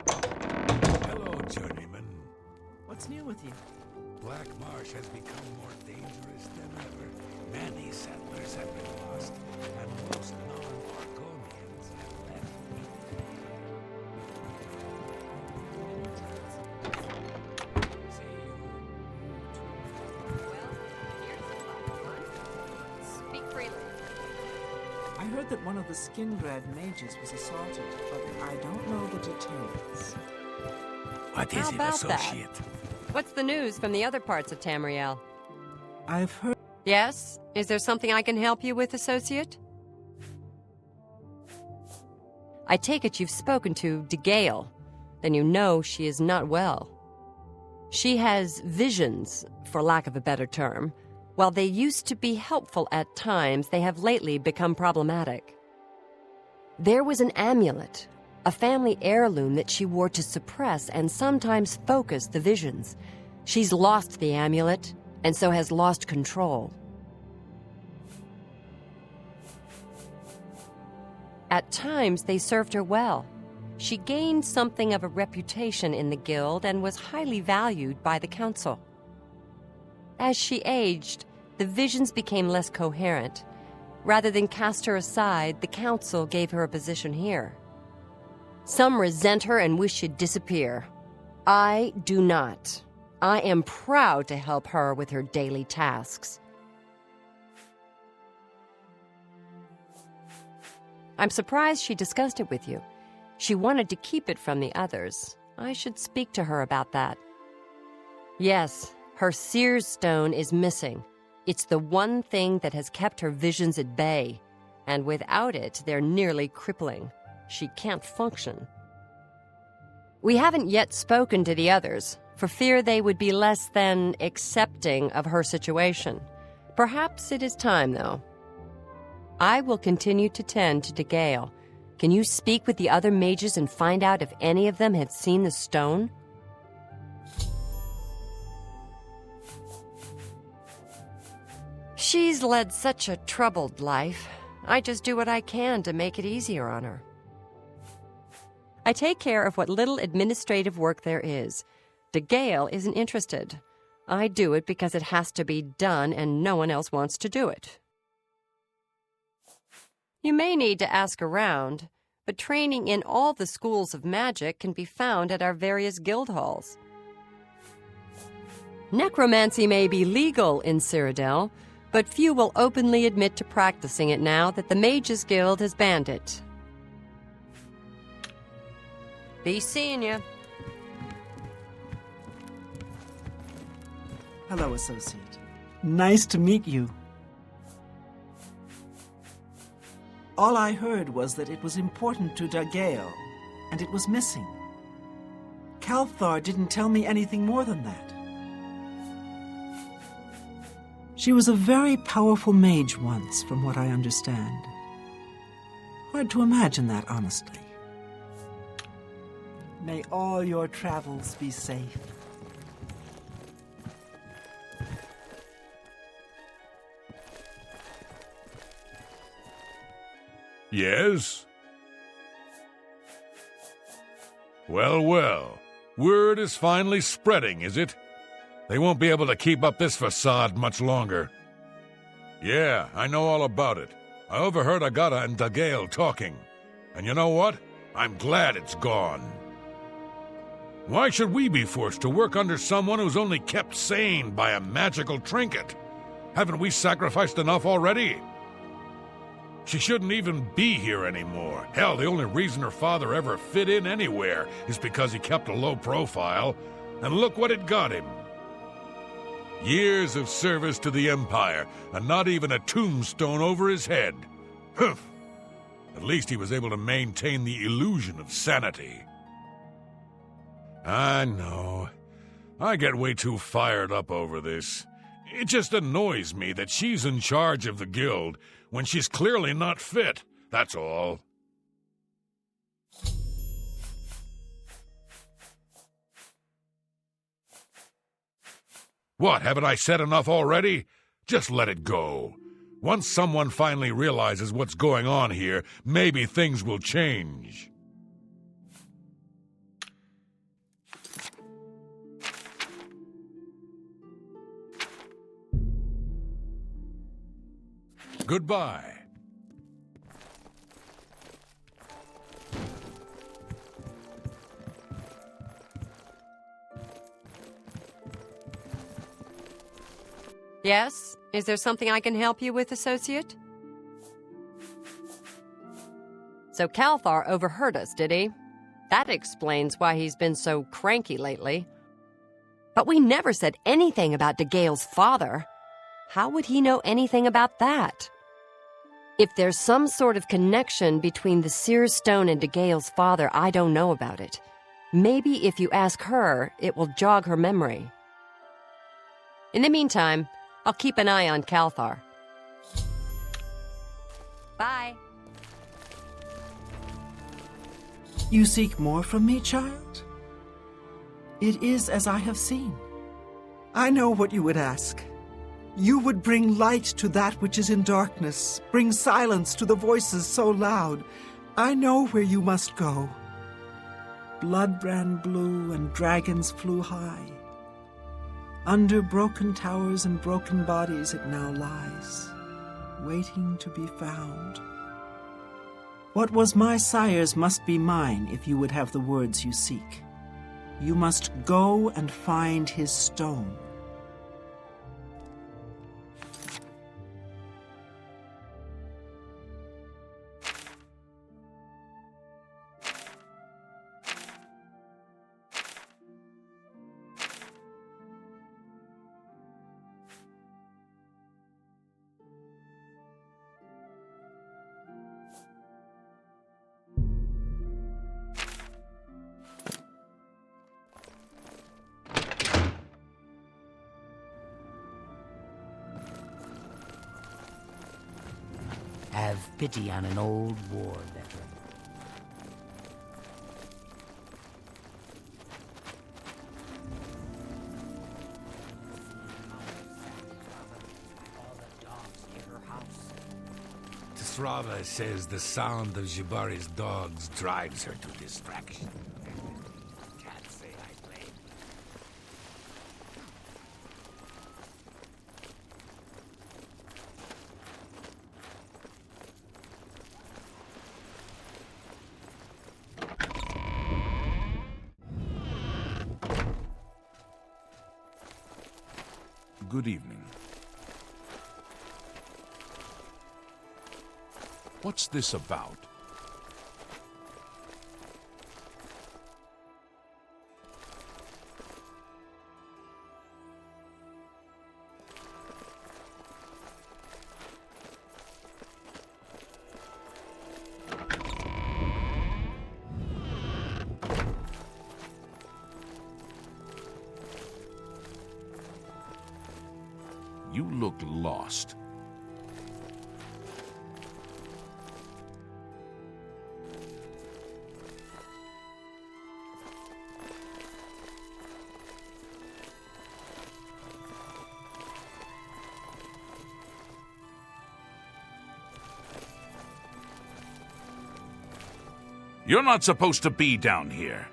Hello, journeyman. What's new with you? Black Marsh has become more dangerous than ever. Many settlers have been lost, and most non-Argonians have left. Speak freely. I heard that one of the Skingrad mages was assaulted, but I don't know the details. What is How it, about that? associate? What's the news from the other parts of Tamriel? I've heard... Yes? Is there something I can help you with, associate? I take it you've spoken to DeGale. Then you know she is not well. She has visions, for lack of a better term. While they used to be helpful at times, they have lately become problematic. There was an amulet, a family heirloom that she wore to suppress and sometimes focus the visions. She's lost the amulet, and so has lost control. At times, they served her well. She gained something of a reputation in the guild and was highly valued by the council. As she aged, the visions became less coherent. Rather than cast her aside, the council gave her a position here. Some resent her and wish she'd disappear. I do not. I am proud to help her with her daily tasks. I'm surprised she discussed it with you. She wanted to keep it from the others. I should speak to her about that. Yes, her Seer's Stone is missing. It's the one thing that has kept her visions at bay, and without it, they're nearly crippling. She can't function. We haven't yet spoken to the others, for fear they would be less than accepting of her situation. Perhaps it is time, though. I will continue to tend to DeGale. Can you speak with the other mages and find out if any of them have seen the stone? She's led such a troubled life. I just do what I can to make it easier on her. I take care of what little administrative work there is. DeGale isn't interested. I do it because it has to be done and no one else wants to do it. You may need to ask around, but training in all the schools of magic can be found at our various guild halls. Necromancy may be legal in Cyrodiil, but few will openly admit to practicing it now that the Mages Guild has banned it. Be seeing you. Hello, associate. Nice to meet you. All I heard was that it was important to DeGale, and it was missing. Kalthar didn't tell me anything more than that. She was a very powerful mage once, from what I understand. Hard to imagine that, honestly. May all your travels be safe. Yes? Well, well. Word is finally spreading, is it? They won't be able to keep up this facade much longer. Yeah, I know all about it. I overheard Agata and DeGale talking. And you know what? I'm glad it's gone. Why should we be forced to work under someone who's only kept sane by a magical trinket? Haven't we sacrificed enough already? She shouldn't even be here anymore. Hell, the only reason her father ever fit in anywhere is because he kept a low profile. And look what it got him. Years of service to the Empire, and not even a tombstone over his head. Humph! At least he was able to maintain the illusion of sanity. I know. I get way too fired up over this. It just annoys me that she's in charge of the guild when she's clearly not fit, that's all. What, haven't I said enough already? Just let it go. Once someone finally realizes what's going on here, maybe things will change. Goodbye. Yes? Is there something I can help you with, associate? So Calthar overheard us, did he? That explains why he's been so cranky lately. But we never said anything about DeGale's father. How would he know anything about that? If there's some sort of connection between the Seer Stone and DeGale's father, I don't know about it. Maybe if you ask her, it will jog her memory. In the meantime, I'll keep an eye on Calthar. Bye. You seek more from me, child? It is as I have seen. I know what you would ask. You would bring light to that which is in darkness, bring silence to the voices so loud. I know where you must go. Blood ran blue and dragons flew high. Under broken towers and broken bodies it now lies, waiting to be found. What was my sire's must be mine if you would have the words you seek. You must go and find his stone. Have pity on an old war veteran. Tisrava says the sound of Jibari's dogs drives her to distraction. Can't say I blame. Good evening. What's this about? You look lost. You're not supposed to be down here.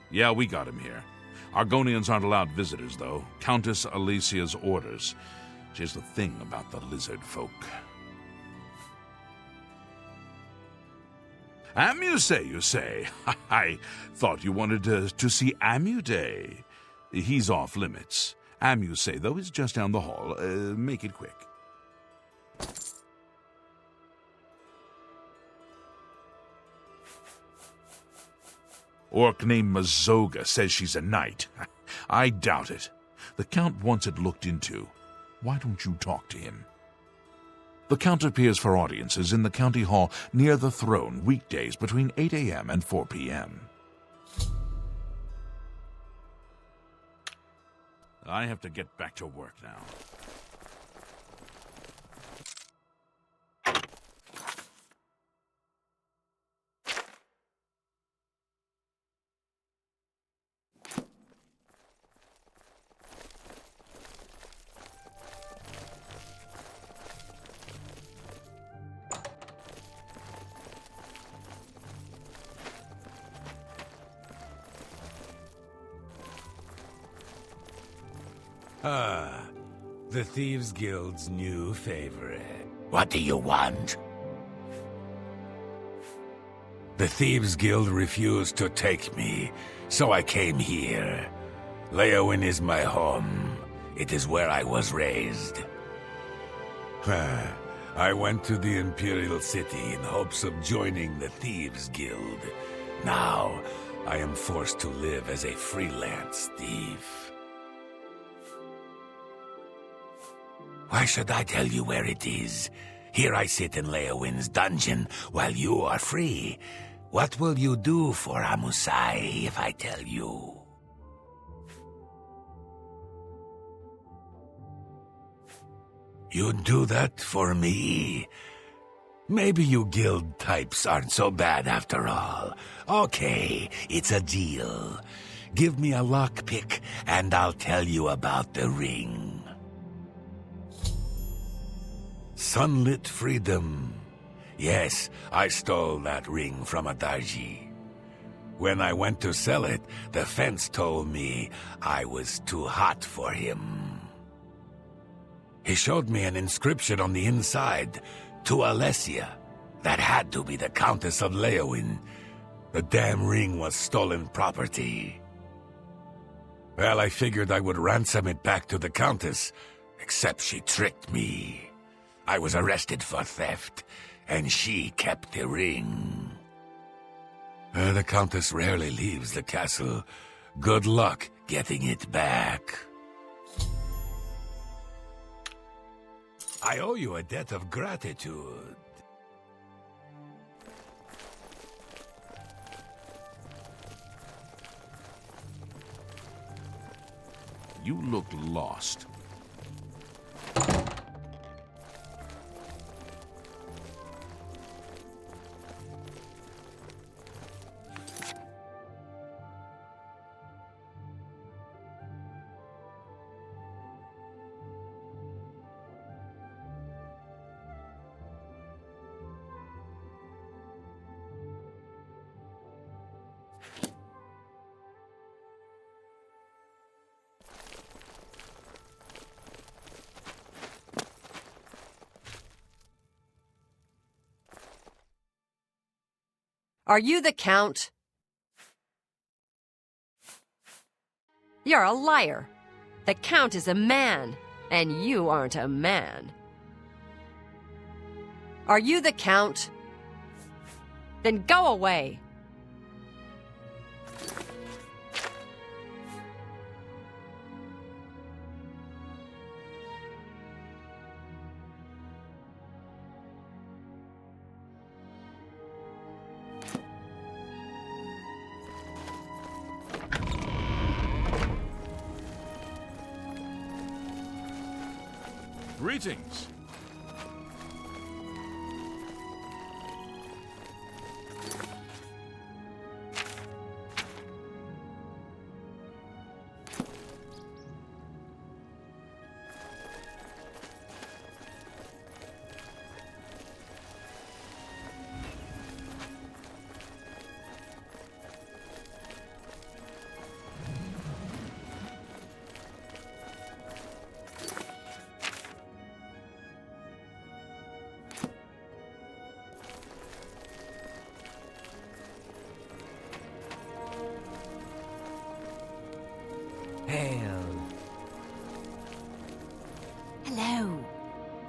Yeah, we got him here. Argonians aren't allowed visitors, though. Countess Alicia's orders. She's the thing about the lizard folk. Amuse, you say? I thought you wanted to see Amude. He's off limits. Amuse, though, is just down the hall. Make it quick. Orc named Mazoga says she's a knight. I doubt it. The Count wants it looked into. Why don't you talk to him? The Count appears for audiences in the county hall near the throne weekdays between 8 a.m. and 4 p.m. I have to get back to work now. Ah, the Thieves Guild's new favorite. What do you want? The Thieves Guild refused to take me, so I came here. Leyawiin is my home. It is where I was raised. I went to the Imperial City in hopes of joining the Thieves Guild. Now, I am forced to live as a freelance thief. Why should I tell you where it is? Here I sit in Leyawiin's dungeon while you are free. What will you do for Amusai if I tell you? You'd do that for me? Maybe you guild types aren't so bad after all. Okay, it's a deal. Give me a lockpick and I'll tell you about the ring. Sunlit freedom. Yes, I stole that ring from Adarji. When I went to sell it, the fence told me I was too hot for him. He showed me an inscription on the inside, to Alessia. That had to be the Countess of Leyawiin. The damn ring was stolen property. Well, I figured I would ransom it back to the Countess, except she tricked me. I was arrested for theft, and she kept the ring. The Countess rarely leaves the castle. Good luck getting it back. I owe you a debt of gratitude. You look lost. Are you the Count? You're a liar. The Count is a man, and you aren't a man. Are you the Count? Then go away. Greetings.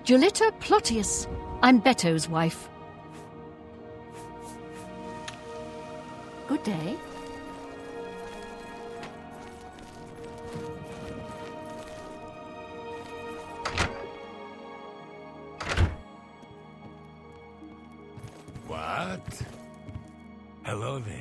Julita Plotius. I'm Beto's wife. Good day. What? Hello there.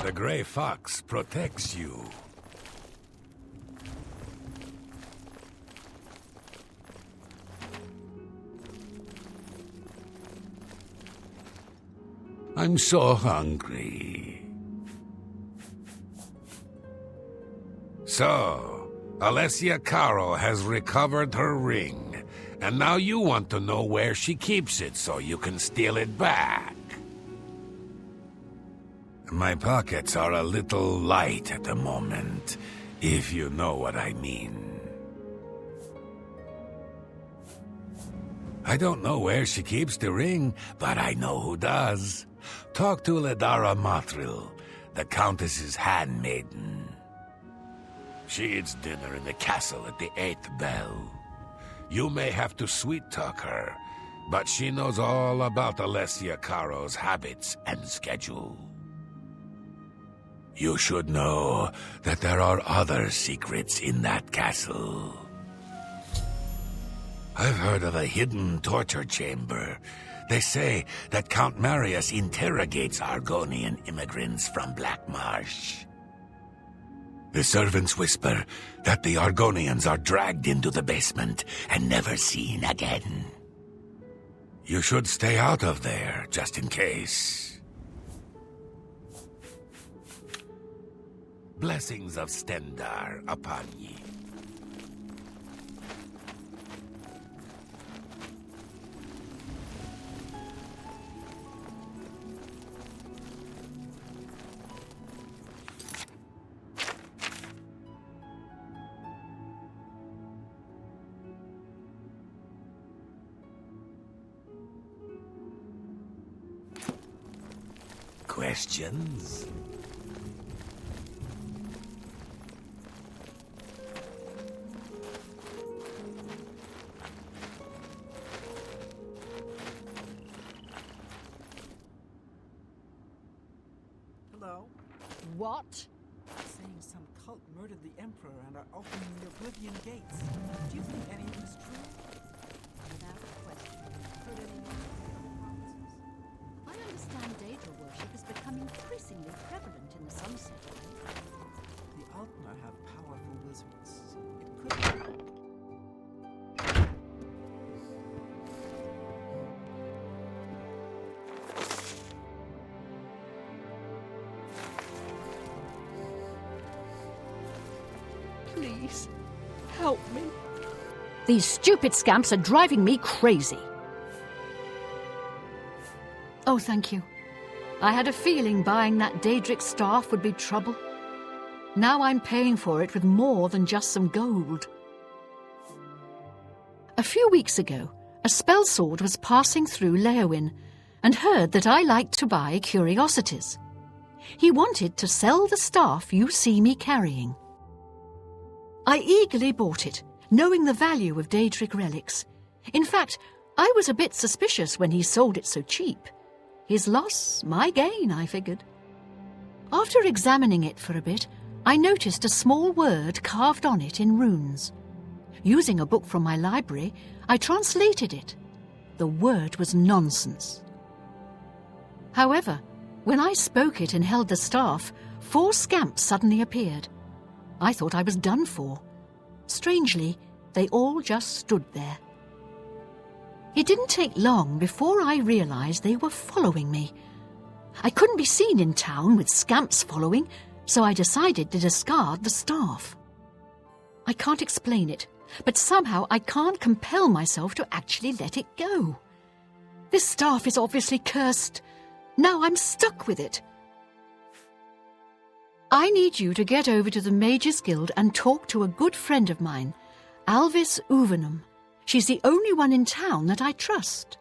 The gray fox protects you. I'm so hungry. So, Alessia Caro has recovered her ring, and now you want to know where she keeps it so you can steal it back. My pockets are a little light at the moment, if you know what I mean. I don't know where she keeps the ring, but I know who does. Talk to Ledara Mothrill, the Countess's handmaiden. She eats dinner in the castle at the 8th bell. You may have to sweet-talk her, but she knows all about Alessia Caro's habits and schedule. You should know that there are other secrets in that castle. I've heard of a hidden torture chamber. They say that Count Marius interrogates Argonian immigrants from Black Marsh. The servants whisper that the Argonians are dragged into the basement and never seen again. You should stay out of there, just in case. Blessings of Stendar upon ye. Questions? Hello? What? Saying some cult murdered the Emperor and are opening the Oblivion gates. Do you think any of this is true? Without question. Heard any news from the provinces? I understand Daedra worship is becoming increasingly prevalent in the Sunset. The Altmer have powerful wizards. It could be. Please, help me. These stupid scamps are driving me crazy. Oh, thank you. I had a feeling buying that Daedric staff would be trouble. Now I'm paying for it with more than just some gold. A few weeks ago, a spellsword was passing through Leyawiin and heard that I liked to buy curiosities. He wanted to sell the staff you see me carrying. I eagerly bought it, knowing the value of Daedric relics. In fact, I was a bit suspicious when he sold it so cheap. His loss, my gain, I figured. After examining it for a bit, I noticed a small word carved on it in runes. Using a book from my library, I translated it. The word was nonsense. However, when I spoke it and held the staff, 4 scamps suddenly appeared. I thought I was done for. Strangely, they all just stood there. It didn't take long before I realized they were following me. I couldn't be seen in town with scamps following, so I decided to discard the staff. I can't explain it, but somehow I can't compel myself to actually let it go. This staff is obviously cursed. Now I'm stuck with it. I need you to get over to the Mages Guild and talk to a good friend of mine. Alvis Uvenum. She's the only one in town that I trust.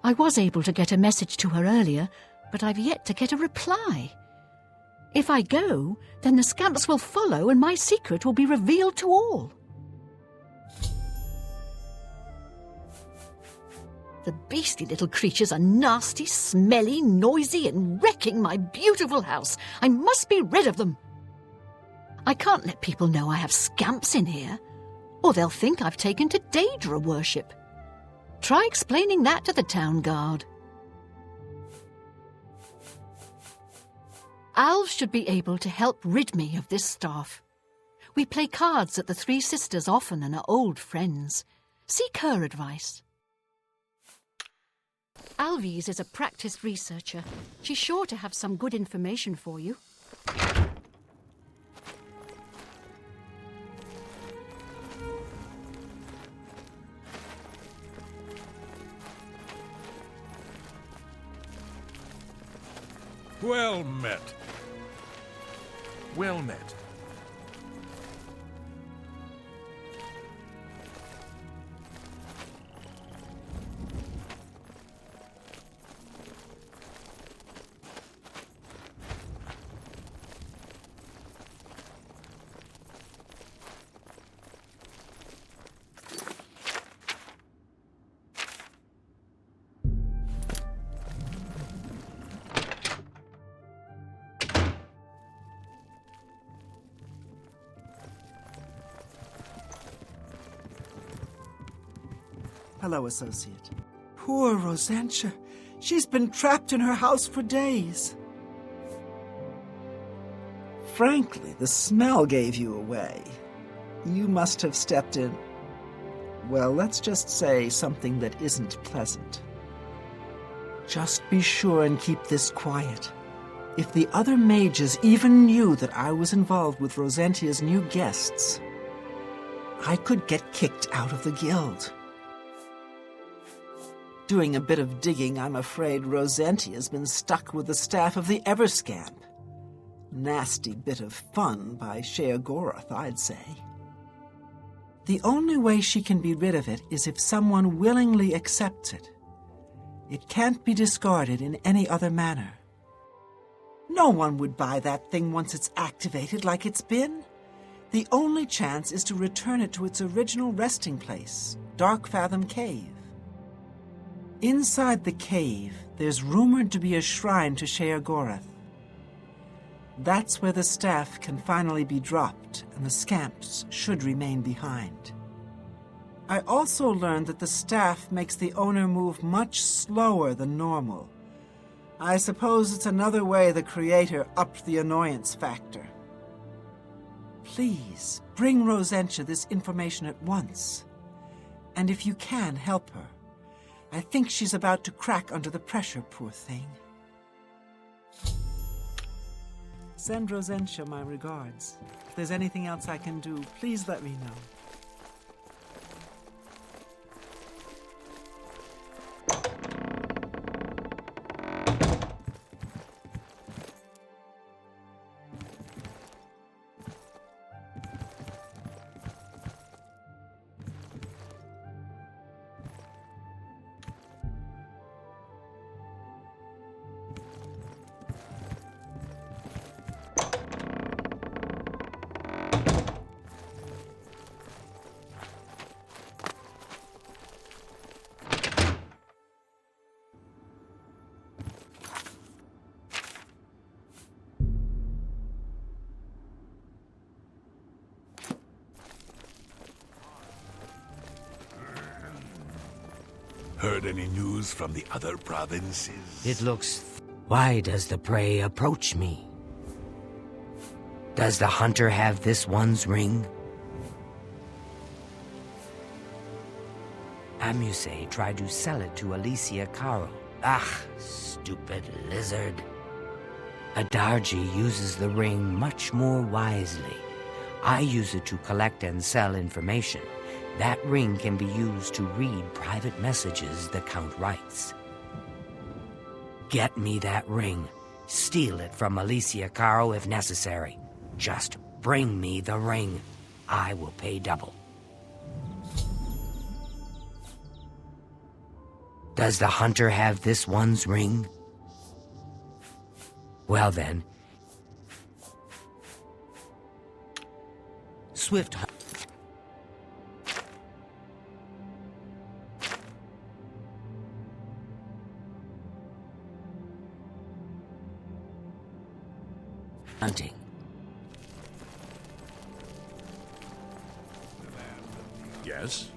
I was able to get a message to her earlier, but I've yet to get a reply. If I go, then the scamps will follow and my secret will be revealed to all. The beastly little creatures are nasty, smelly, noisy, and wrecking my beautiful house. I must be rid of them. I can't let people know I have scamps in here, or they'll think I've taken to Daedra worship. Try explaining that to the town guard. Alv should be able to help rid me of this staff. We play cards at the Three Sisters often and are old friends. Seek her advice. Alvis is a practiced researcher. She's sure to have some good information for you. Well met. Well met. Hello, associate. Poor Rosentia. She's been trapped in her house for days. Frankly, the smell gave you away. You must have stepped in, well, let's just say something that isn't pleasant. Just be sure and keep this quiet. If the other mages even knew that I was involved with Rosentia's new guests, I could get kicked out of the guild. Doing a bit of digging, I'm afraid Rosentia's been stuck with the staff of the Everscamp. Nasty bit of fun by Sheogorath, I'd say. The only way she can be rid of it is if someone willingly accepts it. It can't be discarded in any other manner. No one would buy that thing once it's activated like it's been. The only chance is to return it to its original resting place, Darkfathom Cave. Inside the cave, there's rumored to be a shrine to Sheogorath. That's where the staff can finally be dropped, and the scamps should remain behind. I also learned that the staff makes the owner move much slower than normal. I suppose it's another way the Creator upped the annoyance factor. Please, bring Rosentia this information at once. And if you can, help her. I think she's about to crack under the pressure, poor thing. Send Rosentia my regards. If there's anything else I can do, please let me know. Heard any news from the other provinces? It looks... Why does the prey approach me? Does the hunter have this one's ring? Amuse tried to sell it to Alicia Caro. Ah, stupid lizard. Adarji uses the ring much more wisely. I use it to collect and sell information. That ring can be used to read private messages the Count writes. Get me that ring. Steal it from Alicia Caro if necessary. Just bring me the ring. I will pay double. Does the hunter have this one's ring? Well then, swift hunt. Hunting. Yes?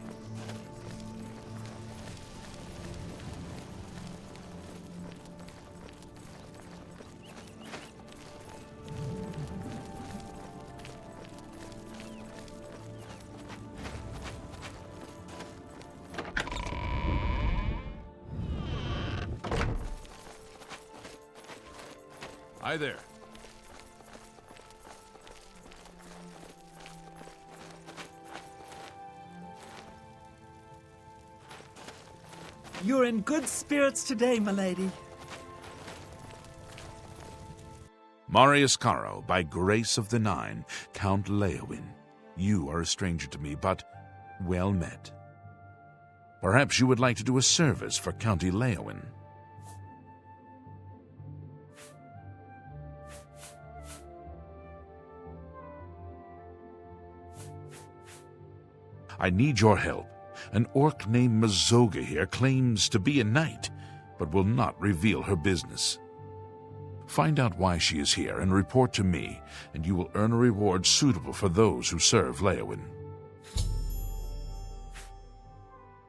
Hi there. You're in good spirits today, milady. Marius Caro, by grace of the Nine, Count Leyawiin. You are a stranger to me, but well met. Perhaps you would like to do a service for County Leyawiin. I need your help. An orc named Mazoga here claims to be a knight, but will not reveal her business. Find out why she is here and report to me, and you will earn a reward suitable for those who serve Leyawiin.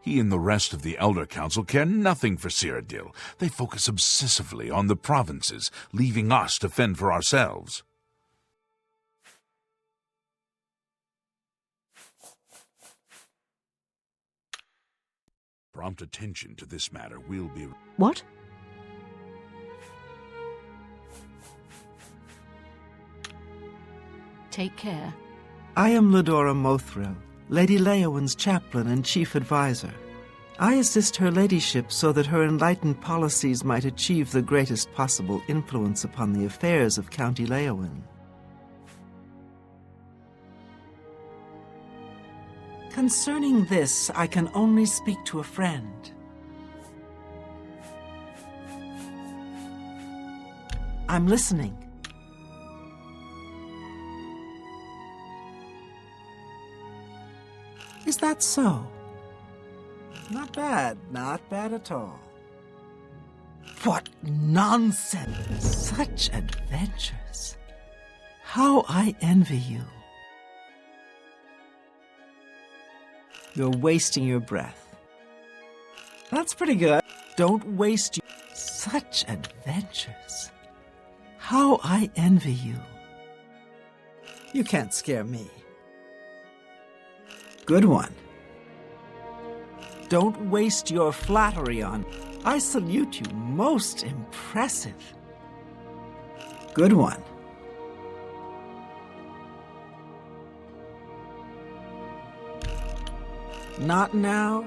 He and the rest of the Elder Council care nothing for Cyrodiil. They focus obsessively on the provinces, leaving us to fend for ourselves. Prompt attention to this matter will be... What? Take care. I am Ladora Mothril, Lady Leyawiin's chaplain and chief advisor. I assist her ladyship so that her enlightened policies might achieve the greatest possible influence upon the affairs of County Leyawiin. Concerning this, I can only speak to a friend. I'm listening. Is that so? Not bad, not bad at all. What nonsense! Such adventures. How I envy you. You're wasting your breath. That's pretty good. Don't waste your... Such adventures. How I envy you. You can't scare me. Good one. Don't waste your flattery on... I salute you. Most impressive. Good one. Not now,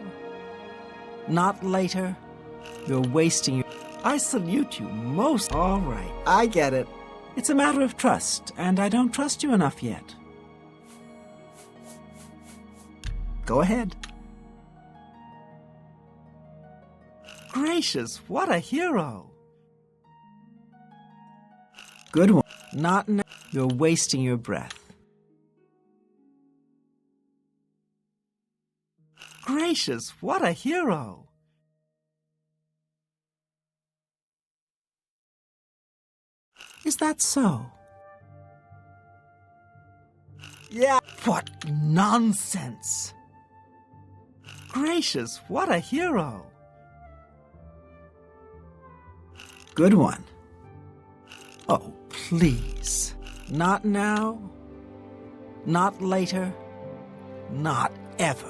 not later. You're wasting your... I salute you most... All right, I get it. It's a matter of trust, and I don't trust you enough yet. Go ahead. Gracious, what a hero! Good one. Not now. You're wasting your breath. Gracious, what a hero! Is that so? Yeah. What nonsense! Gracious, what a hero! Good one. Oh, please. Not now, not later, not ever.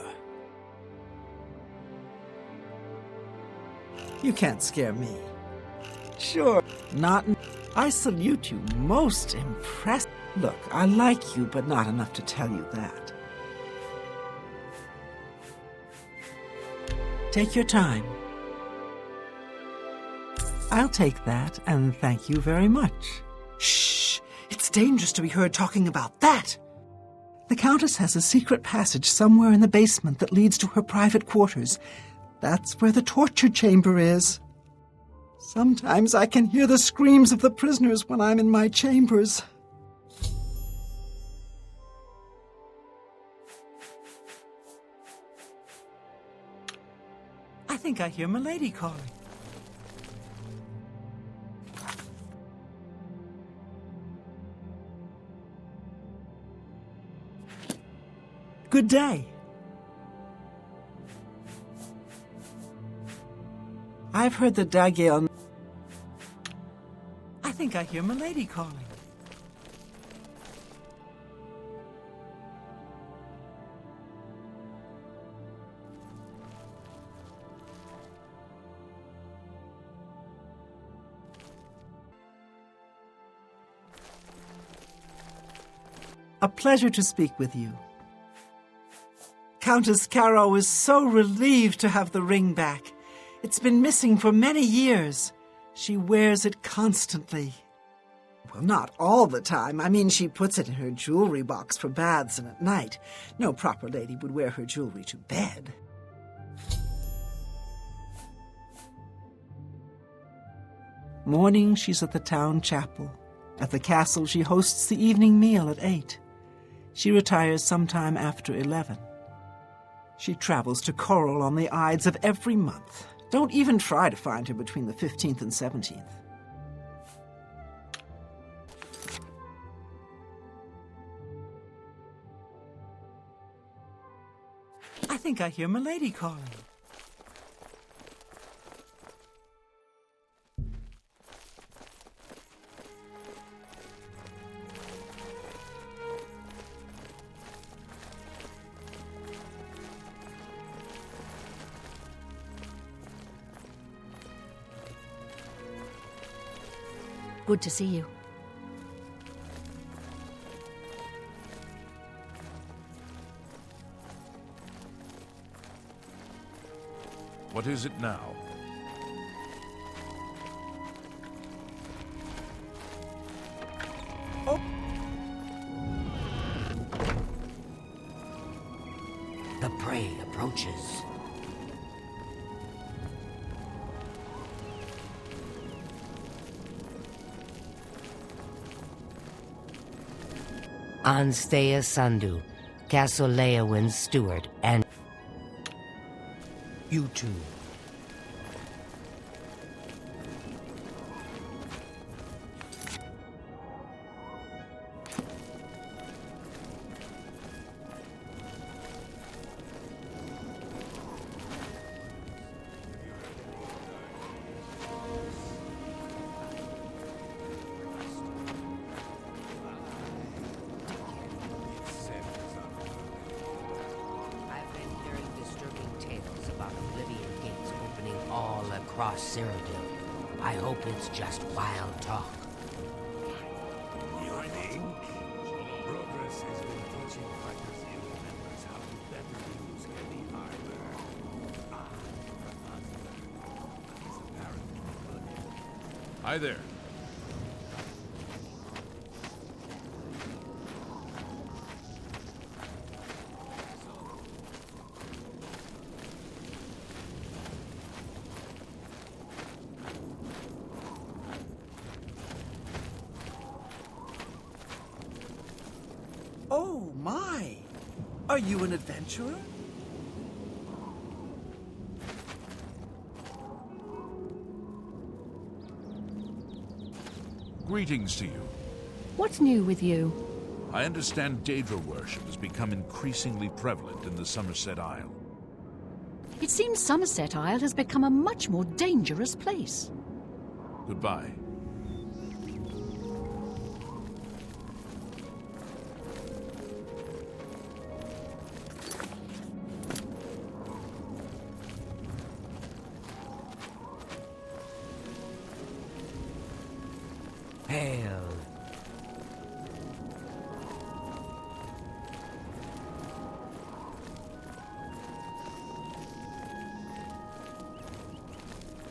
You can't scare me. Sure, not... I salute you. Most impressive. Look, I like you, but not enough to tell you that. Take your time. I'll take that, and thank you very much. Shh! It's dangerous to be heard talking about that! The Countess has a secret passage somewhere in the basement that leads to her private quarters. That's where the torture chamber is. Sometimes I can hear the screams of the prisoners when I'm in my chambers. I think I hear Milady calling. Good day. I've heard the Dagiel. I think I hear Milady calling. A pleasure to speak with you. Countess Caro is so relieved to have the ring back. It's been missing for many years. She wears it constantly. Well, not all the time. I mean, she puts it in her jewelry box for baths and at night. No proper lady would wear her jewelry to bed. Morning, she's at the town chapel. At the castle, she hosts the evening meal at 8. She retires sometime after 11. She travels to Coral on the Ides of every month. Don't even try to find her between the 15th and 17th. I think I hear Milady calling. Good to see you. What is it now? The prey approaches. Anstea Sandu, Castle Leyawiin's steward, and you too. Across Cyrodiil. I hope it's just wild talk. You think? Progress has been teaching fighters and members how to better use heavy armor. Hi there. Oh, my! Are you an adventurer? Greetings to you. What's new with you? I understand Daedra worship has become increasingly prevalent in the Somerset Isle. It seems Somerset Isle has become a much more dangerous place. Goodbye. Hail.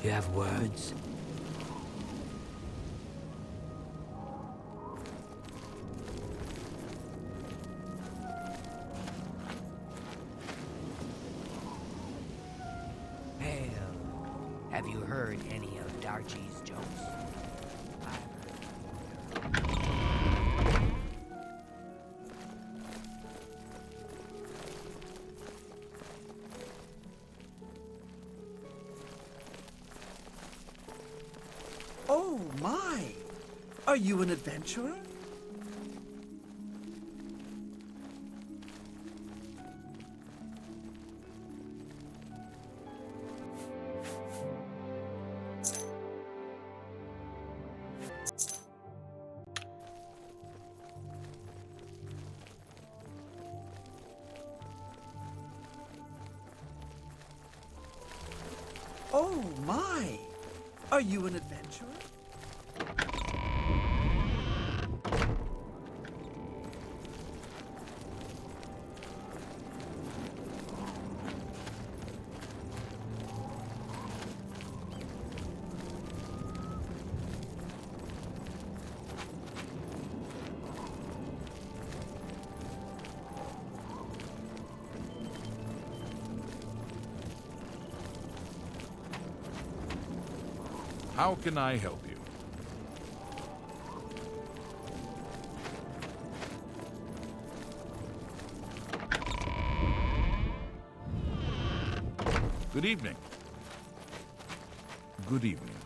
You have words? Hail. Have you heard any of Darchie's jokes? Oh, my! Are you an adventurer? Oh, my! Are you an adventurer? How can I help you? Good evening. Good evening.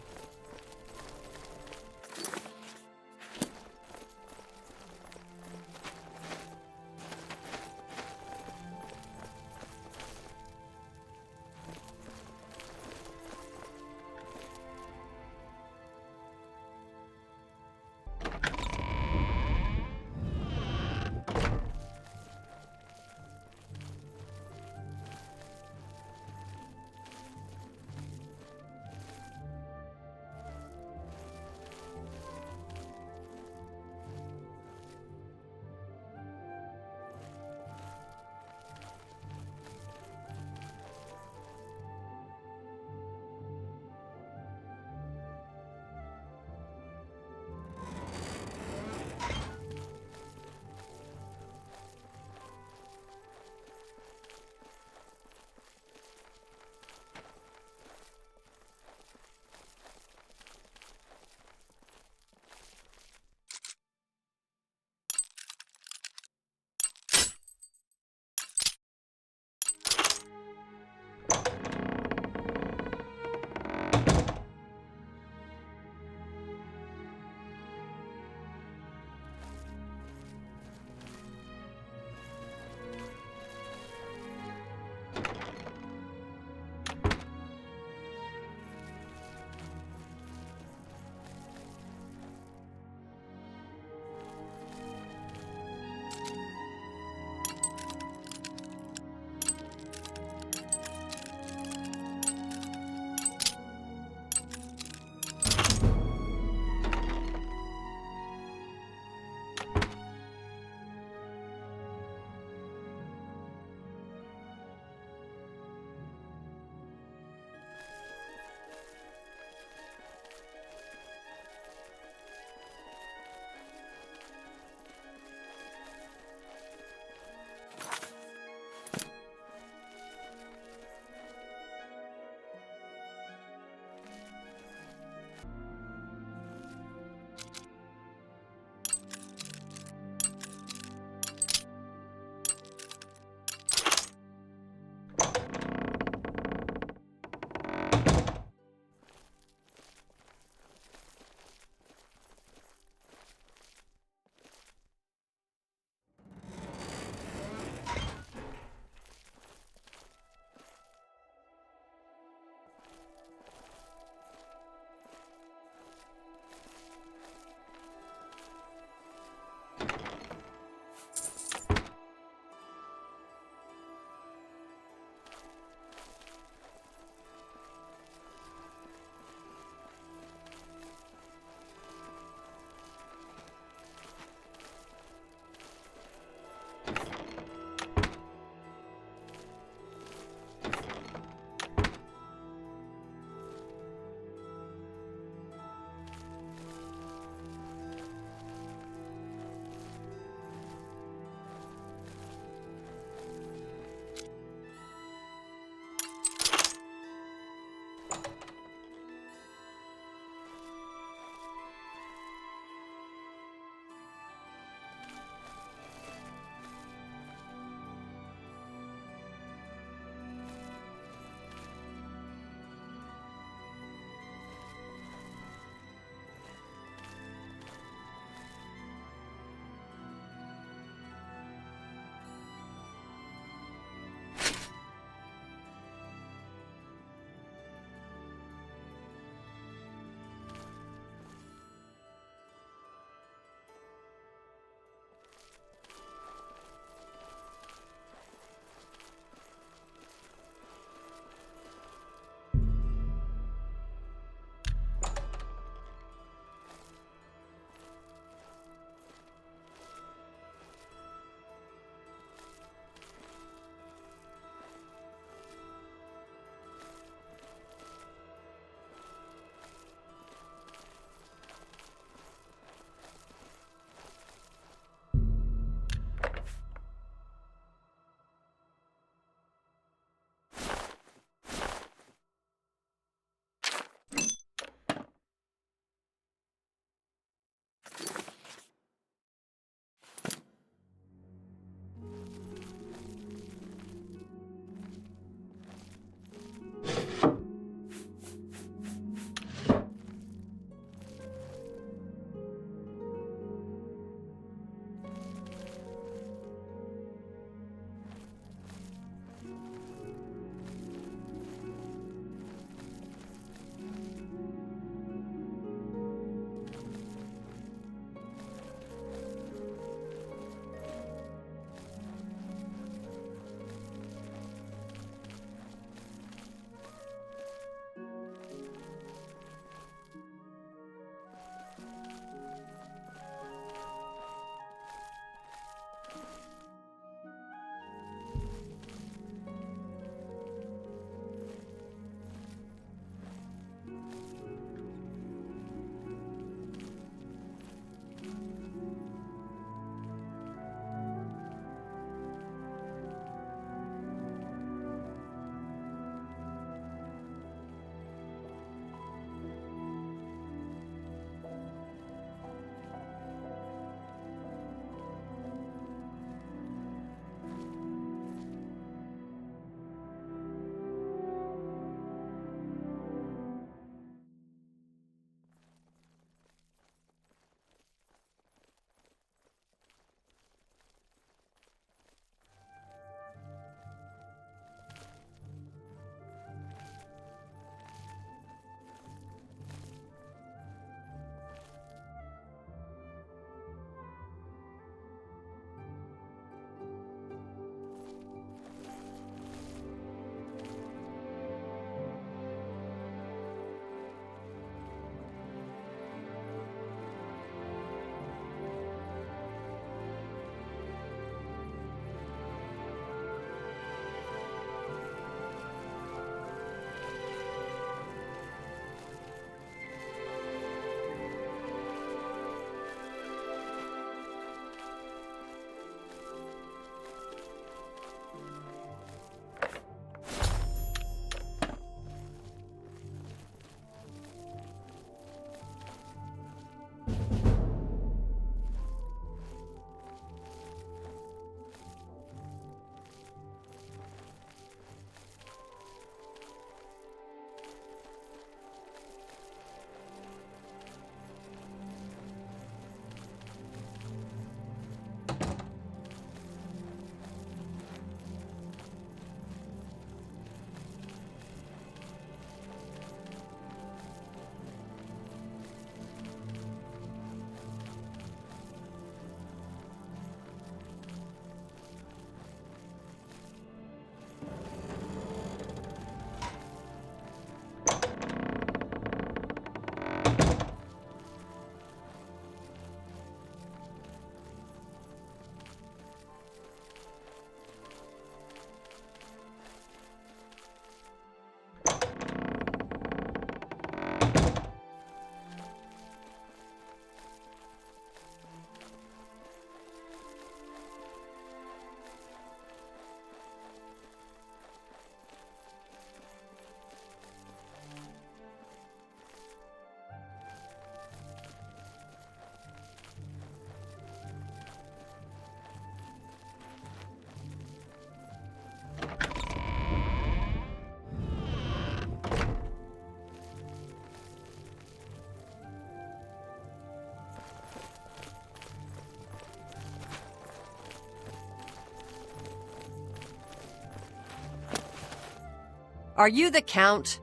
Are you the Count?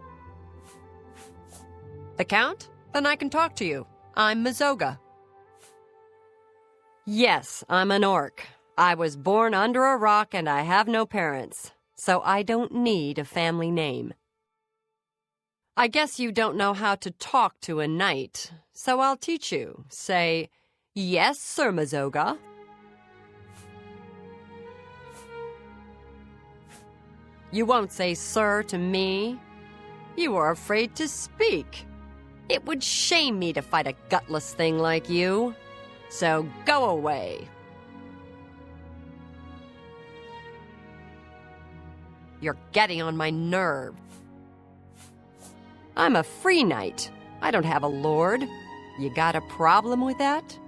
The Count? Then I can talk to you. I'm Mazoga. Yes, I'm an orc. I was born under a rock and I have no parents, so I don't need a family name. I guess you don't know how to talk to a knight, so I'll teach you. Say, "Yes, Sir Mazoga." You won't say "sir" to me. You are afraid to speak. It would shame me to fight a gutless thing like you. So go away. You're getting on my nerve. I'm a free knight. I don't have a lord. You got a problem with that?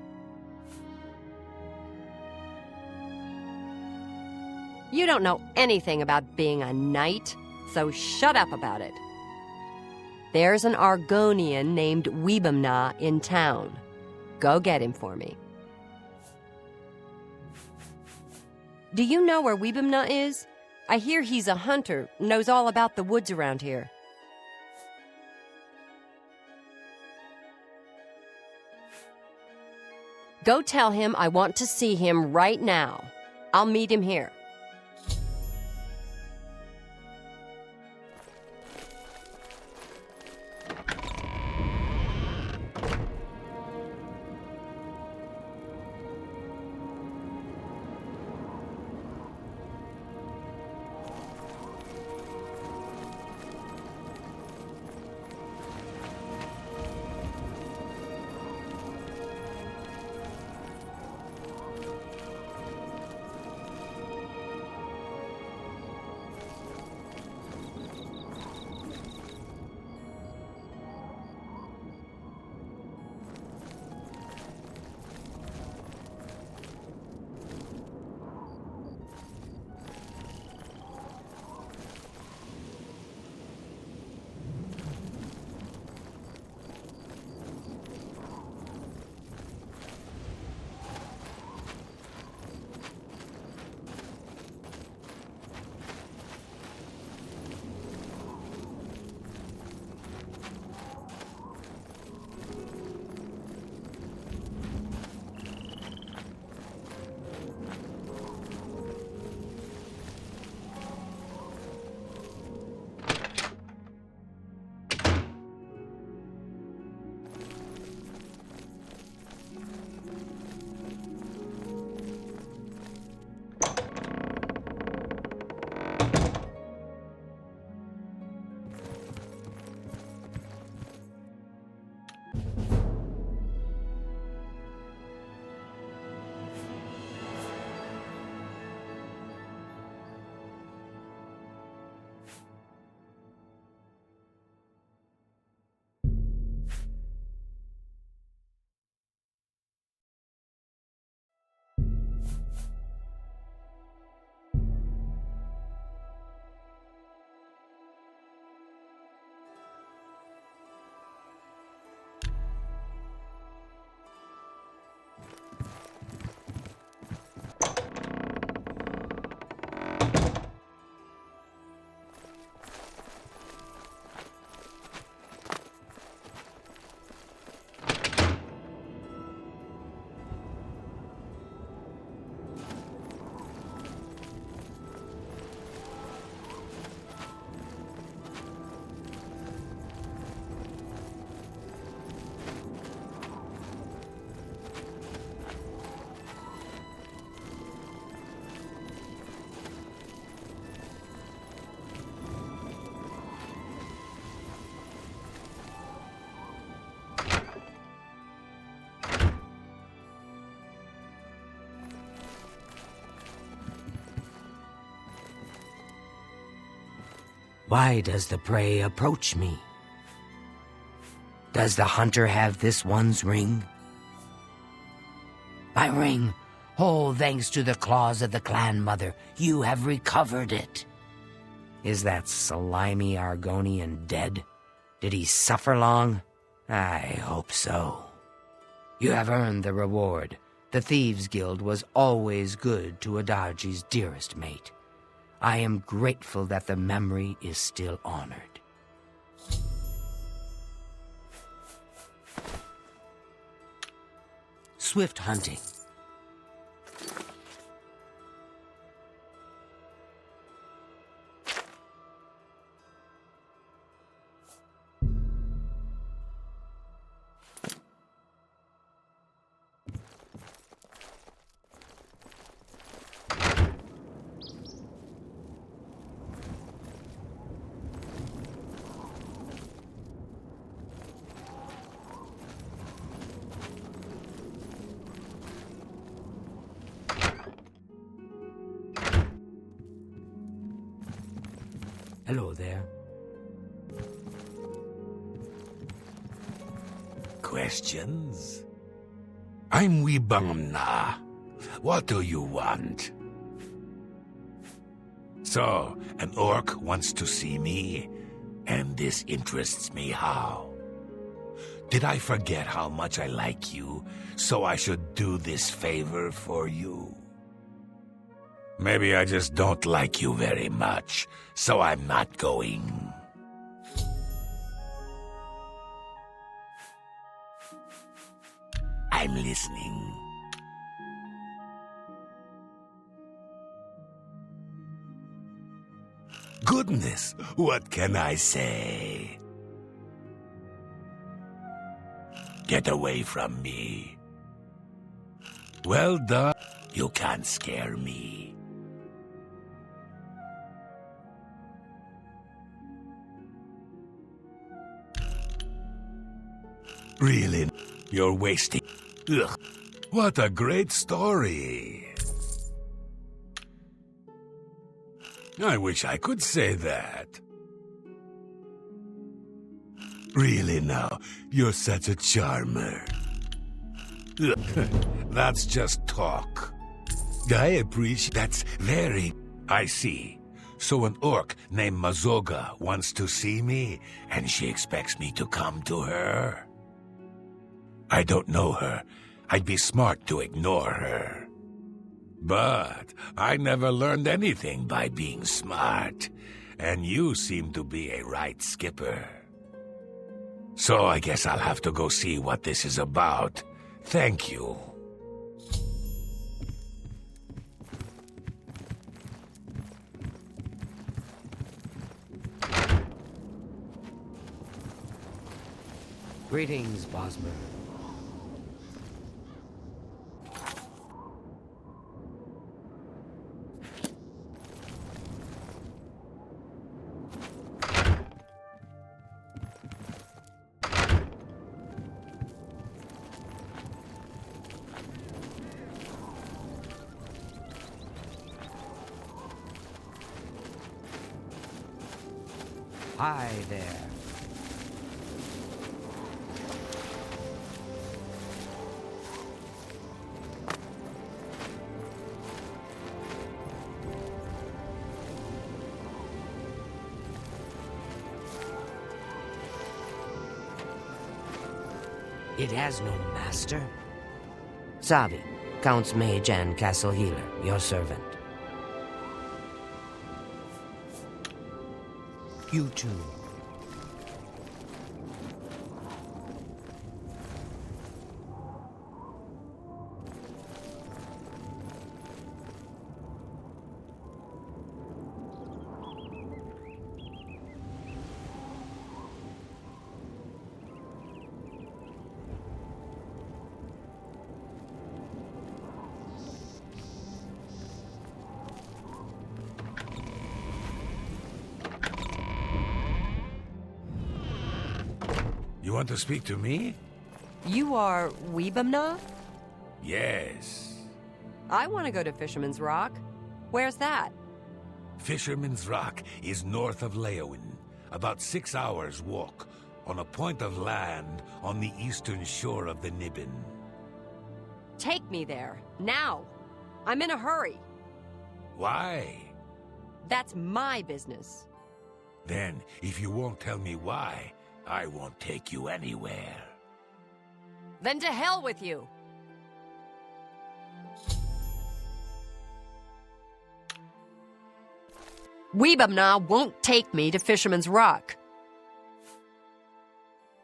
You don't know anything about being a knight, so shut up about it. There's an Argonian named Weebamna in town. Go get him for me. Do you know where Weebamna is? I hear he's a hunter, knows all about the woods around here. Go tell him I want to see him right now. I'll meet him here. Why does the prey approach me? Does the hunter have this one's ring? My ring! Oh, thanks to the claws of the clan mother, you have recovered it. Is that slimy Argonian dead? Did he suffer long? I hope so. You have earned the reward. The Thieves' Guild was always good to Adagi's dearest mate. I am grateful that the memory is still honored. Swift hunting. Hello there. Questions? I'm Wibamna. What do you want? So, an orc wants to see me, and this interests me how? Did I forget how much I like you, so I should do this favor for you? Maybe I just don't like you very much, so I'm not going. I'm listening. Goodness, what can I say? Get away from me. Well done. You can't scare me. Really? You're wasting... Ugh. What a great story. I wish I could say that. Really now, you're such a charmer. Ugh. That's just talk. I appreciate... That's very... I see. So an orc named Mazoga wants to see me, and she expects me to come to her? I don't know her. I'd be smart to ignore her. But I never learned anything by being smart, and you seem to be a right skipper. So I guess I'll have to go see what this is about. Thank you. Greetings, Bosmer. Hi there. It has no master. Savi, Count's mage and castle healer, your servant. You too. You want to speak to me? You are Weebamna? Yes. I want to go to Fisherman's Rock. Where's that? Fisherman's Rock is north of Leyawiin, about 6 hours' walk, on a point of land on the eastern shore of the Nibbin. Take me there, now. I'm in a hurry. Why? That's my business. Then, if you won't tell me why, I won't take you anywhere. Then to hell with you. Weebamna won't take me to Fisherman's Rock.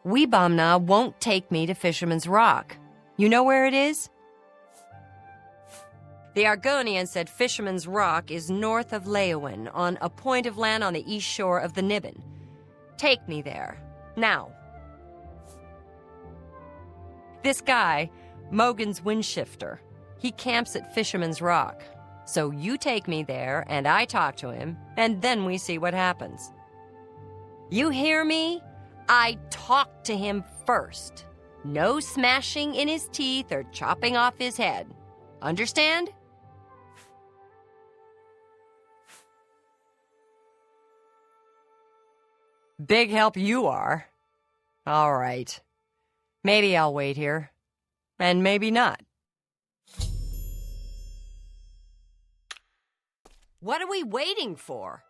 Weebamna won't take me to Fisherman's Rock. You know where it is? The Argonian said Fisherman's Rock is north of Leyawiin, on a point of land on the east shore of the Niben. Take me there. Now. This guy, Mogan's Windshifter, he camps at Fisherman's Rock. So you take me there, and I talk to him, and then we see what happens. You hear me? I talk to him first. No smashing in his teeth or chopping off his head. Understand? Big help you are. All right. Maybe I'll wait here. And maybe not. What are we waiting for?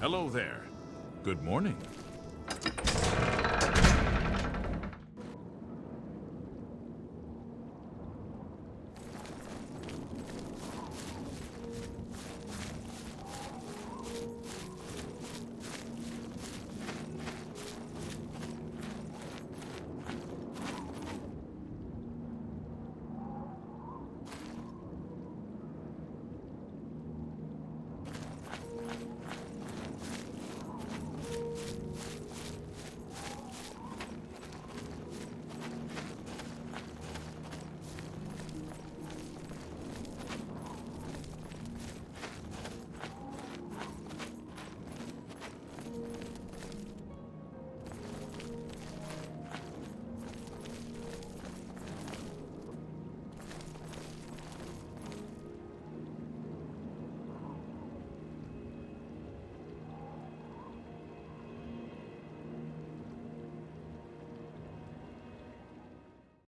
Hello there. Good morning.